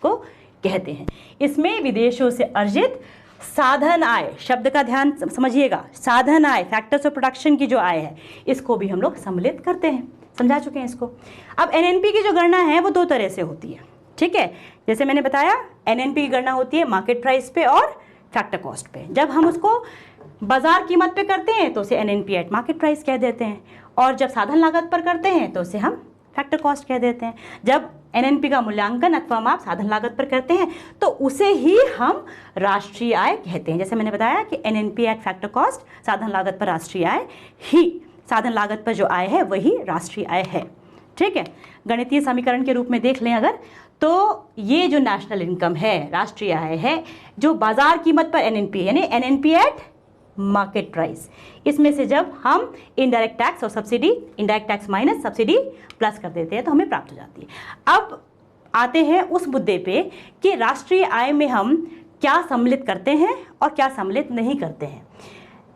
को कहते हैं। इसमें विदेशों से अर्जित साधन आय, शब्द का ध्यान समझिएगा, साधन आय, फैक्टर्स ऑफ प्रोडक्शन की जो आय है, इसको भी हम लोग सम्मिलित करते हैं, समझा चुके हैं इसको। अब एनएनपी की जो गणना है वो 2 तरह से होती है, ठीक है। जैसे मैंने बताया एनएनपी की गणना होती है मार्केट प्राइस पे और फैक्टर कॉस्ट पे। जब हम उसको बाजार कीमत पे करते हैं तो उसे एनएनपी एट मार्केट प्राइस कह देते हैं, और जब साधन लागत पर करते हैं तो उसे हम फैक्टर कॉस्ट कह देते हैं। जब एनएनपी का मूल्यांकन अथवा माप साधन लागत पर करते हैं तो उसे ही हम राष्ट्रीय आय कहते हैं। जैसे मैंने बताया कि एनएनपी एट फैक्टर कॉस्ट, साधन लागत पर राष्ट्रीय आय ही, साधन लागत पर जो आय है वही राष्ट्रीय आय है, ठीक है। गणितीय समीकरण के रूप में देख लें अगर, तो ये जो नेशनल इनकम है, राष्ट्रीय आय है, जो बाजार कीमत पर एनएनपी यानी एनएनपी एट मार्केट प्राइस, इसमें से जब हम इनडायरेक्ट टैक्स और subsidy, indirect tax minus subsidy plus कर देते हैं तो हमें प्राप्त हो जाती है। अब आते हैं उस मुद्दे पे कि राष्ट्रीय आय में हम क्या सम्मिलित करते हैं और क्या सम्मिलित नहीं करते हैं।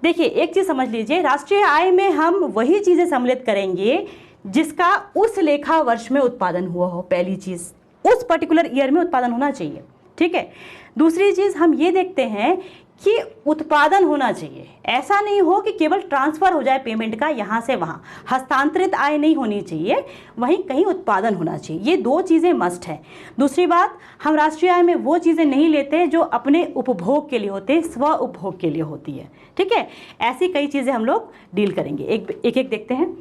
देखिए एक चीज़ समझ लीजिए, राष्ट्रीय आय में हम वही चीज़ें सम्मिलित करेंगे जिसका उस लेखा वर्ष में उत्पादन हुआ हो। पहली चीज़, उस पर्टिकुलर ईयर में उत्पादन होना चाहिए। ठीक है। दूसरी चीज़ हम ये देखते हैं कि उत्पादन होना चाहिए, ऐसा नहीं हो कि केवल ट्रांसफ़र हो जाए पेमेंट का यहाँ से वहाँ, हस्तांतरित आय नहीं होनी चाहिए, वहीं कहीं उत्पादन होना चाहिए। ये दो चीज़ें मस्ट है। दूसरी बात, हम राष्ट्रीय आय में वो चीज़ें नहीं लेते जो अपने उपभोग के लिए होते हैं, स्व उपभोग के लिए होती है। ठीक है, ऐसी कई चीज़ें हम लोग डील करेंगे, एक देखते हैं।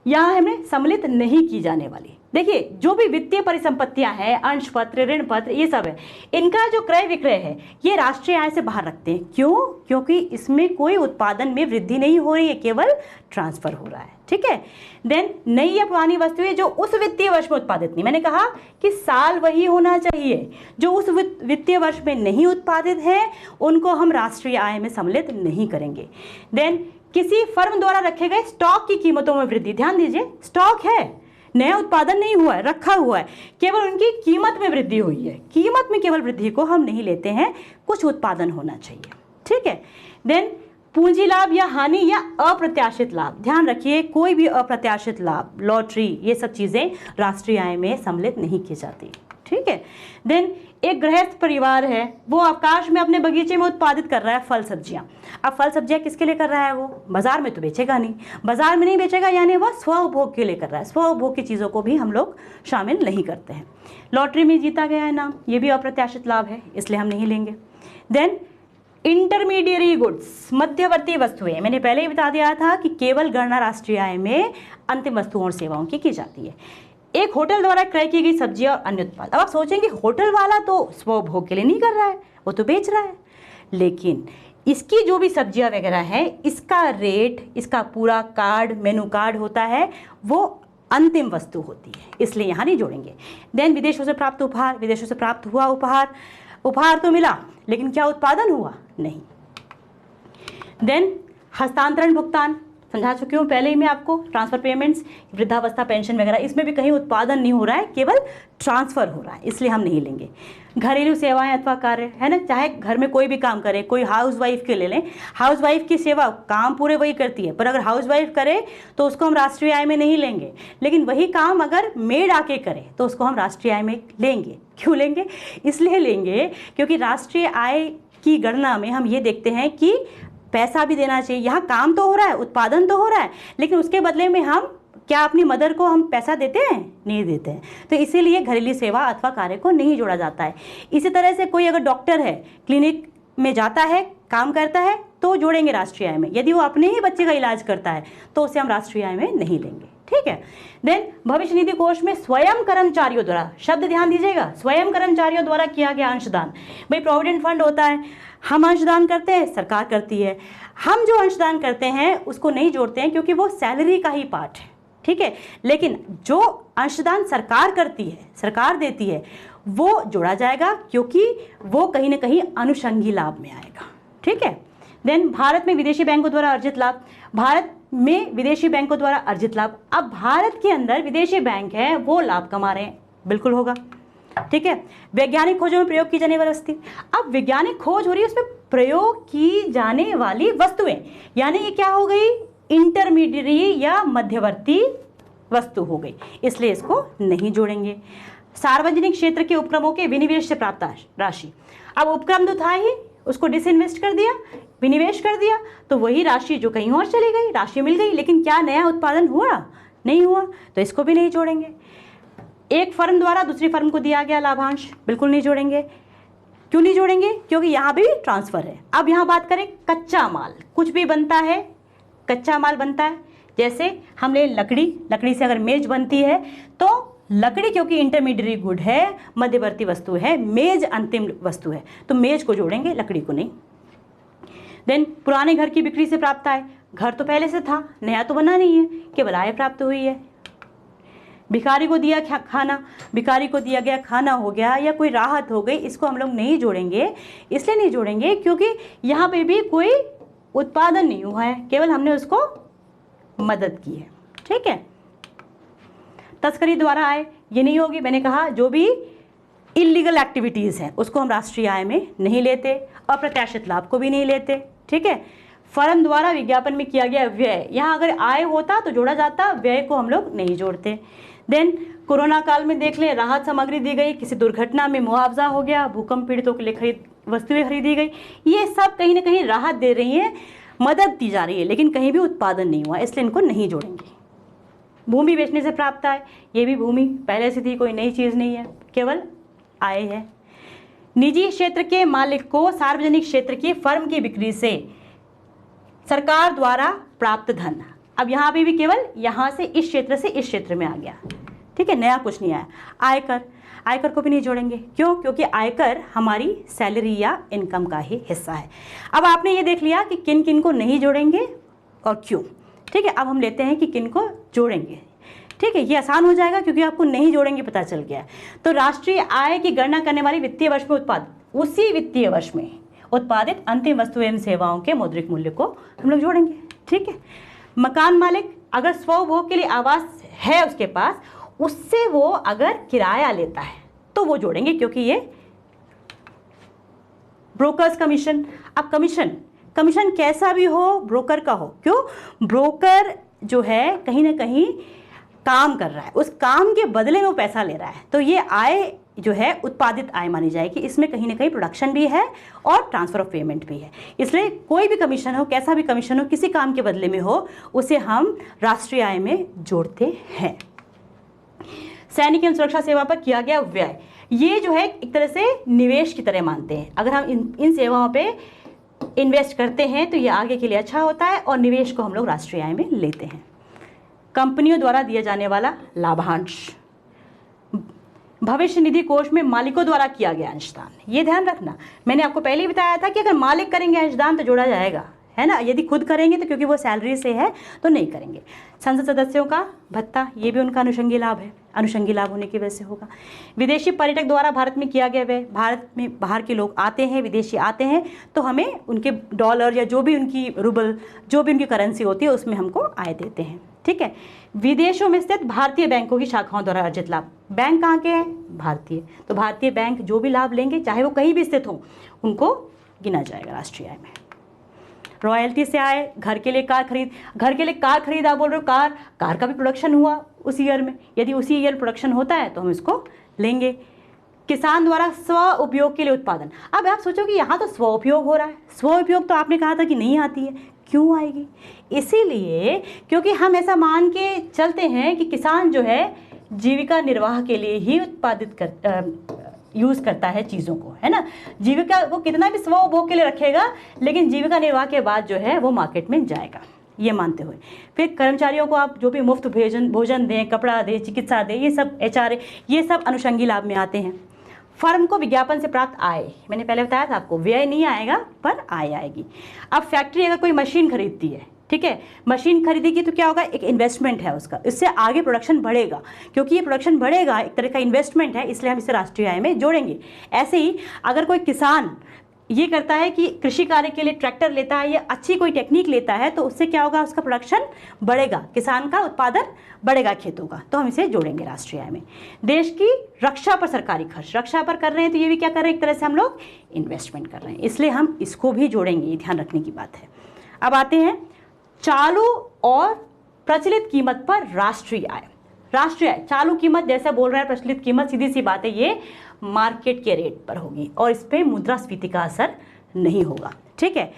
यहाँ हमें सम्मिलित नहीं की जाने वाली, देखिए जो भी वित्तीय परिसंपत्तियां हैं, अंश पत्र, ऋण पत्र, ये सब है, इनका जो क्रय विक्रय है ये राष्ट्रीय आय से बाहर रखते हैं। क्यों? क्योंकि इसमें कोई उत्पादन में वृद्धि नहीं हो रही है, केवल ट्रांसफर हो रहा है। ठीक है। देन नई या पुरानी वस्तुएं जो उस वित्तीय वर्ष में उत्पादित नहीं, मैंने कहा कि साल वही होना चाहिए, जो उस वित्तीय वर्ष में नहीं उत्पादित है उनको हम राष्ट्रीय आय में सम्मिलित नहीं करेंगे। देन किसी फर्म द्वारा रखे गए स्टॉक की कीमतों में वृद्धि, ध्यान दीजिए, स्टॉक है, नया उत्पादन नहीं हुआ है, रखा हुआ है, केवल उनकी कीमत में वृद्धि हुई है, कीमत में केवल वृद्धि को हम नहीं लेते हैं, कुछ उत्पादन होना चाहिए। ठीक है। देन पूंजी लाभ या हानि या अप्रत्याशित लाभ, ध्यान रखिए कोई भी अप्रत्याशित लाभ, लॉटरी, ये सब चीज़ें राष्ट्रीय आय में सम्मिलित नहीं की जाती। ठीक है। देन एक गृहस्थ परिवार है, वो अवकाश में अपने बगीचे में उत्पादित कर रहा है फल सब्जियां। अब फल सब्जियां किसके लिए कर रहा है? वो बाजार में तो बेचेगा नहीं, बाजार में नहीं बेचेगा, यानी वह स्व उपभोग के लिए कर रहा है। स्व उपभोग की चीज़ों को भी हम लोग शामिल नहीं करते हैं। लॉटरी में जीता गया है नाम, ये भी अप्रत्याशित लाभ है, इसलिए हम नहीं लेंगे। देन इंटरमीडिएरी गुड्स, मध्यवर्ती वस्तुएं, मैंने पहले ही बता दिया था कि केवल गणना राष्ट्रीय आय में अंतिम वस्तुओं और सेवाओं की जाती है। एक होटल द्वारा क्रय की गई सब्जियां और अन्य उत्पाद। अब आप सोचेंगे होटल वाला तो स्वभोग के लिए नहीं कर रहा है, वो तो बेच रहा है, लेकिन इसकी जो भी सब्जियां वगैरह है, इसका रेट, इसका पूरा कार्ड, मेनू कार्ड होता है, वो अंतिम वस्तु होती है, इसलिए यहाँ नहीं जोड़ेंगे। देन विदेशों से प्राप्त उपहार, विदेशों से प्राप्त हुआ उपहार, उपहार तो मिला लेकिन क्या उत्पादन हुआ? नहीं। देन हस्तांतरण भुगतान, समझा चुकी हूँ पहले ही मैं आपको, ट्रांसफर पेमेंट्स, वृद्धावस्था पेंशन वगैरह, इसमें भी कहीं उत्पादन नहीं हो रहा है, केवल ट्रांसफर हो रहा है, इसलिए हम नहीं लेंगे। घरेलू सेवाएं अथवा कार्य है ना, चाहे घर में कोई भी काम करे, कोई हाउस वाइफ के ले लें, हाउस वाइफ की सेवा काम पूरे वही करती है, पर अगर हाउस वाइफ करे तो उसको हम राष्ट्रीय आय में नहीं लेंगे, लेकिन वही काम अगर मेड आके करे तो उसको हम राष्ट्रीय आय में लेंगे। क्यों लेंगे? इसलिए लेंगे क्योंकि राष्ट्रीय आय की गणना में हम ये देखते हैं कि पैसा भी देना चाहिए, यहाँ काम तो हो रहा है, उत्पादन तो हो रहा है, लेकिन उसके बदले में हम क्या अपनी मदर को हम पैसा देते हैं? नहीं देते हैं, तो इसीलिए घरेलू सेवा अथवा कार्य को नहीं जोड़ा जाता है। इसी तरह से कोई अगर डॉक्टर है, क्लिनिक में जाता है, काम करता है, तो जोड़ेंगे राष्ट्रीय आय में। यदि वो अपने ही बच्चे का इलाज करता है तो उसे हम राष्ट्रीय आय में नहीं लेंगे। ठीक है। देन भविष्य निधि कोष में स्वयं कर्मचारियों द्वारा, शब्द ध्यान दीजिएगा, स्वयं कर्मचारियों द्वारा किया गया अंशदान। भाई प्रोविडेंट फंड होता है, हम अंशदान करते हैं, सरकार करती है, हम जो अंशदान करते हैं उसको नहीं जोड़ते हैं क्योंकि वो सैलरी का ही पार्ट है। ठीक है। लेकिन जो अंशदान सरकार करती है, सरकार देती है, वो जोड़ा जाएगा क्योंकि वो कहीं ना कहीं अनुषंगी लाभ में आएगा। ठीक है। देन भारत में विदेशी बैंकों द्वारा अर्जित लाभ, भारत में विदेशी बैंकों द्वारा अर्जित लाभ, अब भारत के अंदर विदेशी बैंक है, वो लाभ कमा रहे हैं, बिल्कुल होगा। ठीक है। वैज्ञानिक खोजों में प्रयोग की जाने वाली वस्तु, अब वैज्ञानिक खोज हो रही है, उसमें प्रयोग की जाने वाली वस्तुएं, यानी ये क्या हो गई? इंटरमीडिएरी या मध्यवर्ती वस्तु हो गई, इसलिए इसको नहीं जोड़ेंगे। सार्वजनिक क्षेत्र के उपक्रमों के विनिवेश से प्राप्त राशि, अब उपक्रम तो था ही, उसको डिसइन्वेस्ट कर दिया, विनिवेश कर दिया, तो वही राशि जो कहीं और चली गई, राशि मिल गई, लेकिन क्या नया उत्पादन हुआ? नहीं हुआ, तो इसको भी नहीं जोड़ेंगे। एक फर्म द्वारा दूसरी फर्म को दिया गया लाभांश, बिल्कुल नहीं जोड़ेंगे। क्यों नहीं जोड़ेंगे? क्योंकि यहाँ भी ट्रांसफर है। अब यहाँ बात करें कच्चा माल, कुछ भी बनता है, कच्चा माल बनता है, जैसे हमने लकड़ी से अगर मेज बनती है तो लकड़ी क्योंकि इंटरमीडिएरी गुड है, मध्यवर्ती वस्तु है, मेज अंतिम वस्तु है, तो मेज को जोड़ेंगे, लकड़ी को नहीं। देन पुराने घर की बिक्री से प्राप्त आय, घर तो पहले से था, नया तो बना नहीं है, केवल आय प्राप्त हुई है। भिखारी को दिया खाना, भिखारी को दिया गया खाना हो गया या कोई राहत हो गई, इसको हम लोग नहीं जोड़ेंगे। इसलिए नहीं जोड़ेंगे क्योंकि यहाँ पे भी कोई उत्पादन नहीं हुआ है, केवल हमने उसको मदद की है। ठीक है। तस्करी द्वारा आय, ये नहीं होगी, मैंने कहा जो भी इलीगल एक्टिविटीज़ हैं उसको हम राष्ट्रीय आय में नहीं लेते, अप्रत्याशित लाभ को भी नहीं लेते। ठीक है। फर्म द्वारा विज्ञापन में किया गया व्यय, यहाँ अगर आय होता तो जोड़ा जाता, व्यय को हम लोग नहीं जोड़ते। देन कोरोना काल में देख लें, राहत सामग्री दी गई, किसी दुर्घटना में मुआवजा हो गया, भूकंप पीड़ितों के लिए वस्तुएं खरीदी गई। ये सब कहीं ना कहीं राहत दे रही है, मदद दी जा रही है, लेकिन कहीं भी उत्पादन नहीं हुआ, इसलिए इनको नहीं जोड़ेंगे। भूमि बेचने से प्राप्त आय, ये भी भूमि पहले से थी, कोई नई चीज़ नहीं है, केवल आय है। निजी क्षेत्र के मालिक को सार्वजनिक क्षेत्र की फर्म की बिक्री से सरकार द्वारा प्राप्त धन, अब यहाँ पे भी केवल यहाँ से इस क्षेत्र से इस क्षेत्र में आ गया, ठीक है, नया कुछ नहीं आया। आयकर, आयकर को भी नहीं जोड़ेंगे, क्यों? क्योंकि आयकर हमारी सैलरी या इनकम का ही हिस्सा है। अब आपने ये देख लिया कि किन किन को नहीं जोड़ेंगे और क्यों, ठीक है। अब हम लेते हैं कि किन को जोड़ेंगे, ठीक है, ये आसान हो जाएगा क्योंकि आपको नहीं जोड़ेंगे पता चल गया है। तो राष्ट्रीय आय की गणना करने वाली वित्तीय वर्ष में उत्पादित, उसी वित्तीय वर्ष में उत्पादित अंतिम वस्तु एवं सेवाओं के मौद्रिक मूल्य को हम लोग जोड़ेंगे, ठीक है। मकान मालिक अगर स्वभोग के लिए आवास है उसके पास, उससे वो अगर किराया लेता है तो वो जोड़ेंगे, क्योंकि ये ब्रोकर्स कमीशन। अब कमीशन कैसा भी हो, ब्रोकर का हो, क्यों? ब्रोकर जो है कहीं ना कहीं काम कर रहा है, उस काम के बदले में वो पैसा ले रहा है, तो ये आय जो है उत्पादित आय मानी जाएगी। इसमें कहीं ना कहीं प्रोडक्शन भी है और ट्रांसफर ऑफ पेमेंट भी है, इसलिए कोई भी कमीशन हो, कैसा भी कमीशन हो, किसी काम के बदले में हो, उसे हम राष्ट्रीय आय में जोड़ते हैं। सैनिक एवं सुरक्षा सेवा पर किया गया व्यय, ये जो है एक तरह से निवेश की तरह मानते हैं। अगर हम इन सेवाओं पे इन्वेस्ट करते हैं तो ये आगे के लिए अच्छा होता है, और निवेश को हम लोग राष्ट्रीय आय में लेते हैं। कंपनियों द्वारा दिया जाने वाला लाभांश, भविष्य निधि कोष में मालिकों द्वारा किया गया अंशदान, ये ध्यान रखना। मैंने आपको पहले ही बताया था कि अगर मालिक करेंगे अंशदान तो जोड़ा जाएगा, है ना। यदि खुद करेंगे तो क्योंकि वो सैलरी से है तो नहीं करेंगे। संसद सदस्यों का भत्ता, ये भी उनका अनुषंगी लाभ है, अनुषंगी लाभ होने की वजह से होगा। विदेशी पर्यटक द्वारा भारत में किया गया व्यय, भारत में बाहर के लोग आते हैं, विदेशी आते हैं, तो हमें उनके डॉलर या जो भी उनकी रूबल, जो भी उनकी करेंसी होती है उसमें हमको आय देते हैं, ठीक है। विदेशों में स्थित भारतीय बैंकों की शाखाओं द्वारा अर्जित लाभ, बैंक कहाँ के हैं? भारतीय, तो भारतीय बैंक जो भी लाभ लेंगे चाहे वो कहीं भी स्थित हो, उनको गिना जाएगा राष्ट्रीय आय में। रॉयल्टी से आए, घर के लिए कार खरीद, घर के लिए कार खरीद, आप बोल रहे हो कार का भी प्रोडक्शन हुआ उस ईयर में, यदि उसी ईयर प्रोडक्शन होता है तो हम इसको लेंगे। किसान द्वारा स्व उपयोग के लिए उत्पादन, अब आप सोचो कि यहाँ तो स्व उपयोग हो रहा है, स्व उपयोग तो आपने कहा था कि नहीं आती है, क्यों आएगी? इसीलिए क्योंकि हम ऐसा मान के चलते हैं कि किसान जो है जीविका निर्वाह के लिए ही उत्पादित यूज़ करता है चीज़ों को, है ना। जीविका वो कितना भी स्व उपभोग के लिए रखेगा, लेकिन जीविका निर्वाह के बाद जो है वो मार्केट में जाएगा, ये मानते हुए। फिर कर्मचारियों को आप जो भी मुफ्त भोजन दें, कपड़ा दें, चिकित्सा दें, ये सब HRA, ये सब अनुषंगी लाभ में आते हैं। फर्म को विज्ञापन से प्राप्त आय, मैंने पहले बताया था आपको, व्यय नहीं आएगा पर आय आएगी। अब फैक्ट्री अगर कोई मशीन खरीदती है, ठीक है, मशीन खरीदेगी तो क्या होगा? एक इन्वेस्टमेंट है उसका, इससे आगे प्रोडक्शन बढ़ेगा, क्योंकि ये प्रोडक्शन बढ़ेगा, एक तरह का इन्वेस्टमेंट है, इसलिए हम इसे राष्ट्रीय आय में जोड़ेंगे। ऐसे ही अगर कोई किसान ये करता है कि कृषि कार्य के लिए ट्रैक्टर लेता है या अच्छी कोई टेक्निक लेता है, तो उससे क्या होगा? उसका प्रोडक्शन बढ़ेगा, किसान का उत्पादन बढ़ेगा खेतों का, तो हम इसे जोड़ेंगे राष्ट्रीय आय में। देश की रक्षा पर सरकारी खर्च, रक्षा पर कर रहे हैं तो ये भी क्या कर रहे हैं? एक तरह से हम लोग इन्वेस्टमेंट कर रहे हैं, इसलिए हम इसको भी जोड़ेंगे, ये ध्यान रखने की बात है। अब आते हैं चालू और प्रचलित कीमत पर राष्ट्रीय आय। राष्ट्रीय आय, चालू कीमत जैसा बोल रहा है, प्रचलित कीमत, सीधी सी बात है, ये मार्केट के रेट पर होगी और इस पे मुद्रास्फीति का असर नहीं होगा, ठीक है।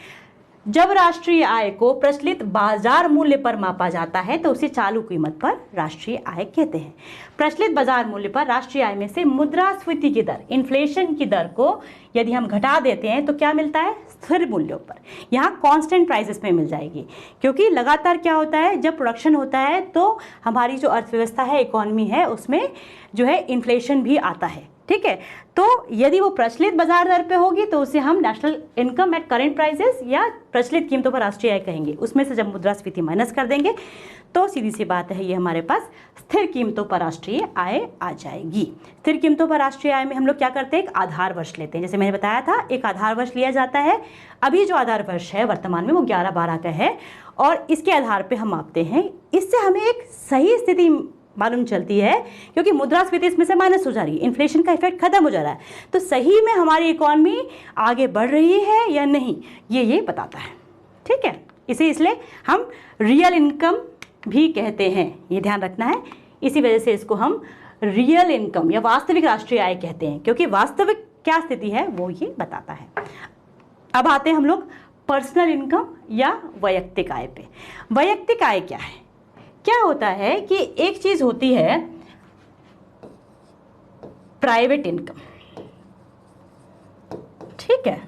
जब राष्ट्रीय आय को प्रचलित बाजार मूल्य पर मापा जाता है तो उसे चालू कीमत पर राष्ट्रीय आय कहते हैं। प्रचलित बाजार मूल्य पर राष्ट्रीय आय में से मुद्रास्फीति की दर, इन्फ्लेशन की दर को यदि हम घटा देते हैं तो क्या मिलता है? स्थिर मूल्यों पर, यहाँ कांस्टेंट प्राइसेस में मिल जाएगी, क्योंकि लगातार क्या होता है, जब प्रोडक्शन होता है तो हमारी जो अर्थव्यवस्था है, इकोनॉमी है, उसमें जो है इन्फ्लेशन भी आता है, ठीक है। तो यदि वो प्रचलित बाजार दर पे होगी तो उसे हम national income eight current prices या प्रचलित कीमतों पर राष्ट्रीय आय कहेंगे। उसमें से जब मुद्रास्फीति माइनस कर देंगे तो सीधी सी बात है, ये हमारे पास स्थिर कीमतों पर राष्ट्रीय आय आ जाएगी। स्थिर कीमतों पर राष्ट्रीय आय में हम लोग क्या करते हैं? एक आधार वर्ष लेते हैं, जैसे मैंने बताया था, एक आधार वर्ष लिया जाता है। अभी जो आधार वर्ष है वर्तमान में वो 11-12 का है और इसके आधार पर हम मापते हैं। इससे हमें एक सही स्थिति मालूम चलती है, क्योंकि मुद्रास्फीति इसमें से माइनस हो जा रही है, इन्फ्लेशन का इफेक्ट खत्म हो जा रहा है, तो सही में हमारी इकॉनमी आगे बढ़ रही है या नहीं, ये बताता है, ठीक है। इसे इसलिए हम रियल इनकम भी कहते हैं, ये ध्यान रखना है, इसी वजह से इसको हम रियल इनकम या वास्तविक राष्ट्रीय आय कहते हैं, क्योंकि वास्तविक क्या स्थिति है वो ये बताता है। अब आते हैं हम लोग पर्सनल इनकम या वैयक्तिक आय पे। वैयक्तिक आय क्या है? क्या होता है कि एक चीज होती है प्राइवेट इनकम, ठीक है।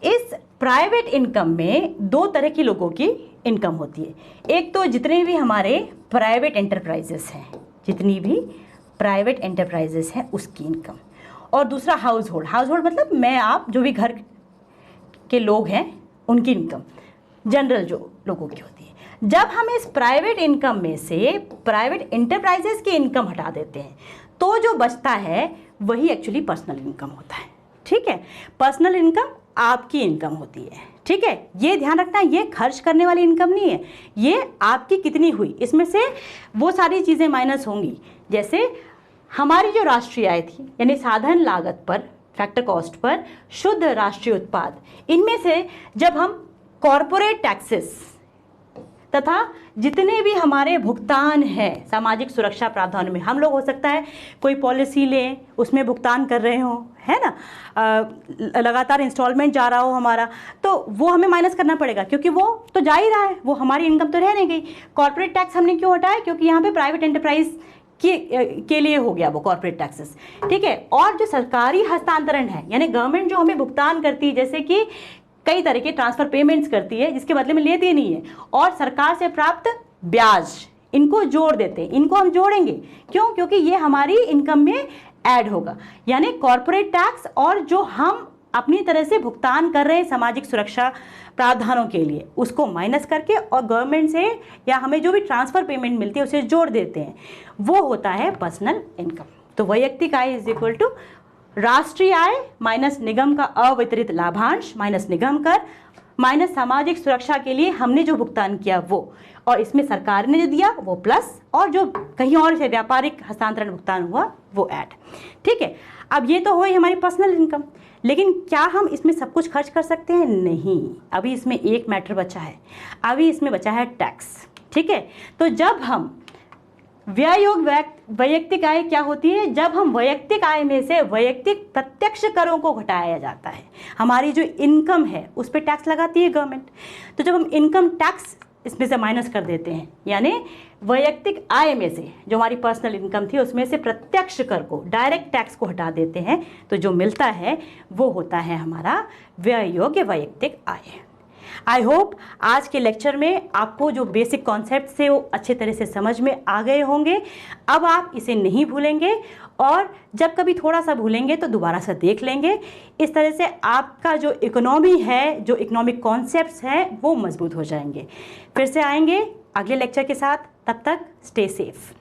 इस प्राइवेट इनकम में दो तरह के लोगों की इनकम होती है। एक तो जितने भी हमारे प्राइवेट एंटरप्राइजेस हैं, जितनी भी प्राइवेट एंटरप्राइजेस हैं उसकी इनकम, और दूसरा हाउस होल्ड। हाउस होल्ड मतलब मैं आप जो भी घर के लोग हैं उनकी इनकम, जनरल जो लोगों की होती है। जब हम इस प्राइवेट इनकम में से प्राइवेट एंटरप्राइजेस की इनकम हटा देते हैं तो जो बचता है वही एक्चुअली पर्सनल इनकम होता है, ठीक है। पर्सनल इनकम आपकी इनकम होती है, ठीक है। ये ध्यान रखना, ये खर्च करने वाली इनकम नहीं है, ये आपकी कितनी हुई, इसमें से वो सारी चीज़ें माइनस होंगी। जैसे हमारी जो राष्ट्रीय आय थी, यानी साधन लागत पर, फैक्टर कॉस्ट पर शुद्ध राष्ट्रीय उत्पाद, इनमें से जब हम कॉरपोरेट टैक्सेस तथा जितने भी हमारे भुगतान हैं सामाजिक सुरक्षा प्रावधान में, हम लोग हो सकता है कोई पॉलिसी लें उसमें भुगतान कर रहे हो, है ना, लगातार इंस्टॉलमेंट जा रहा हो हमारा, तो वो हमें माइनस करना पड़ेगा, क्योंकि वो तो जा ही रहा है, वो हमारी इनकम तो रह नहीं गई। कॉर्पोरेट टैक्स हमने क्यों हटाया? क्योंकि यहाँ पे प्राइवेट एंटरप्राइज के लिए हो गया वो कॉर्पोरेट टैक्सेस, ठीक है। और जो सरकारी हस्तांतरण है, यानी गवर्नमेंट जो हमें भुगतान करती है, जैसे कि कई तरह के ट्रांसफर पेमेंट्स करती है जिसके बदले में लेती नहीं है, और सरकार से प्राप्त ब्याज, इनको जोड़ देते हैं, इनको हम जोड़ेंगे। क्यों? क्योंकि ये हमारी इनकम में ऐड होगा। यानी कॉर्पोरेट टैक्स और जो हम अपनी तरह से भुगतान कर रहे हैं सामाजिक सुरक्षा प्रावधानों के लिए, उसको माइनस करके और गवर्नमेंट से या हमें जो भी ट्रांसफर पेमेंट मिलती है उसे जोड़ देते हैं, वो होता है पर्सनल इनकम। तो वैयक्तिक आय इज इक्वल टू राष्ट्रीय आय माइनस निगम का अवितरित लाभांश माइनस निगम कर माइनस सामाजिक सुरक्षा के लिए हमने जो भुगतान किया वो, और इसमें सरकार ने जो दिया वो प्लस, और जो कहीं और से व्यापारिक हस्तांतरण भुगतान हुआ वो ऐड, ठीक है। अब ये तो हुई हमारी पर्सनल इनकम, लेकिन क्या हम इसमें सब कुछ खर्च कर सकते हैं? नहीं, अभी इसमें एक मैटर बचा है, अभी इसमें बचा है टैक्स, ठीक है। तो जब हम व्यय योग वैयक्तिक आय क्या होती है? जब हम वैयक्तिक आय में से वैयक्तिक प्रत्यक्ष करों को घटाया जाता है, हमारी जो इनकम है उस पर टैक्स लगाती है गवर्नमेंट, तो जब हम इनकम टैक्स इसमें से माइनस कर देते हैं, यानी वैयक्तिक आय में से जो हमारी पर्सनल इनकम थी उसमें से प्रत्यक्ष कर को, डायरेक्ट टैक्स को हटा देते हैं, तो जो मिलता है वो होता है हमारा व्यय योग्य वैयक्तिक आय। आई होप आज के लेक्चर में आपको जो बेसिक कॉन्सेप्ट थे वो अच्छे तरह से समझ में आ गए होंगे। अब आप इसे नहीं भूलेंगे, और जब कभी थोड़ा सा भूलेंगे तो दोबारा से देख लेंगे। इस तरह से आपका जो इकोनॉमी है, जो इकोनॉमिक कॉन्सेप्ट्स हैं वो मजबूत हो जाएंगे। फिर से आएंगे अगले लेक्चर के साथ, तब तक स्टे सेफ।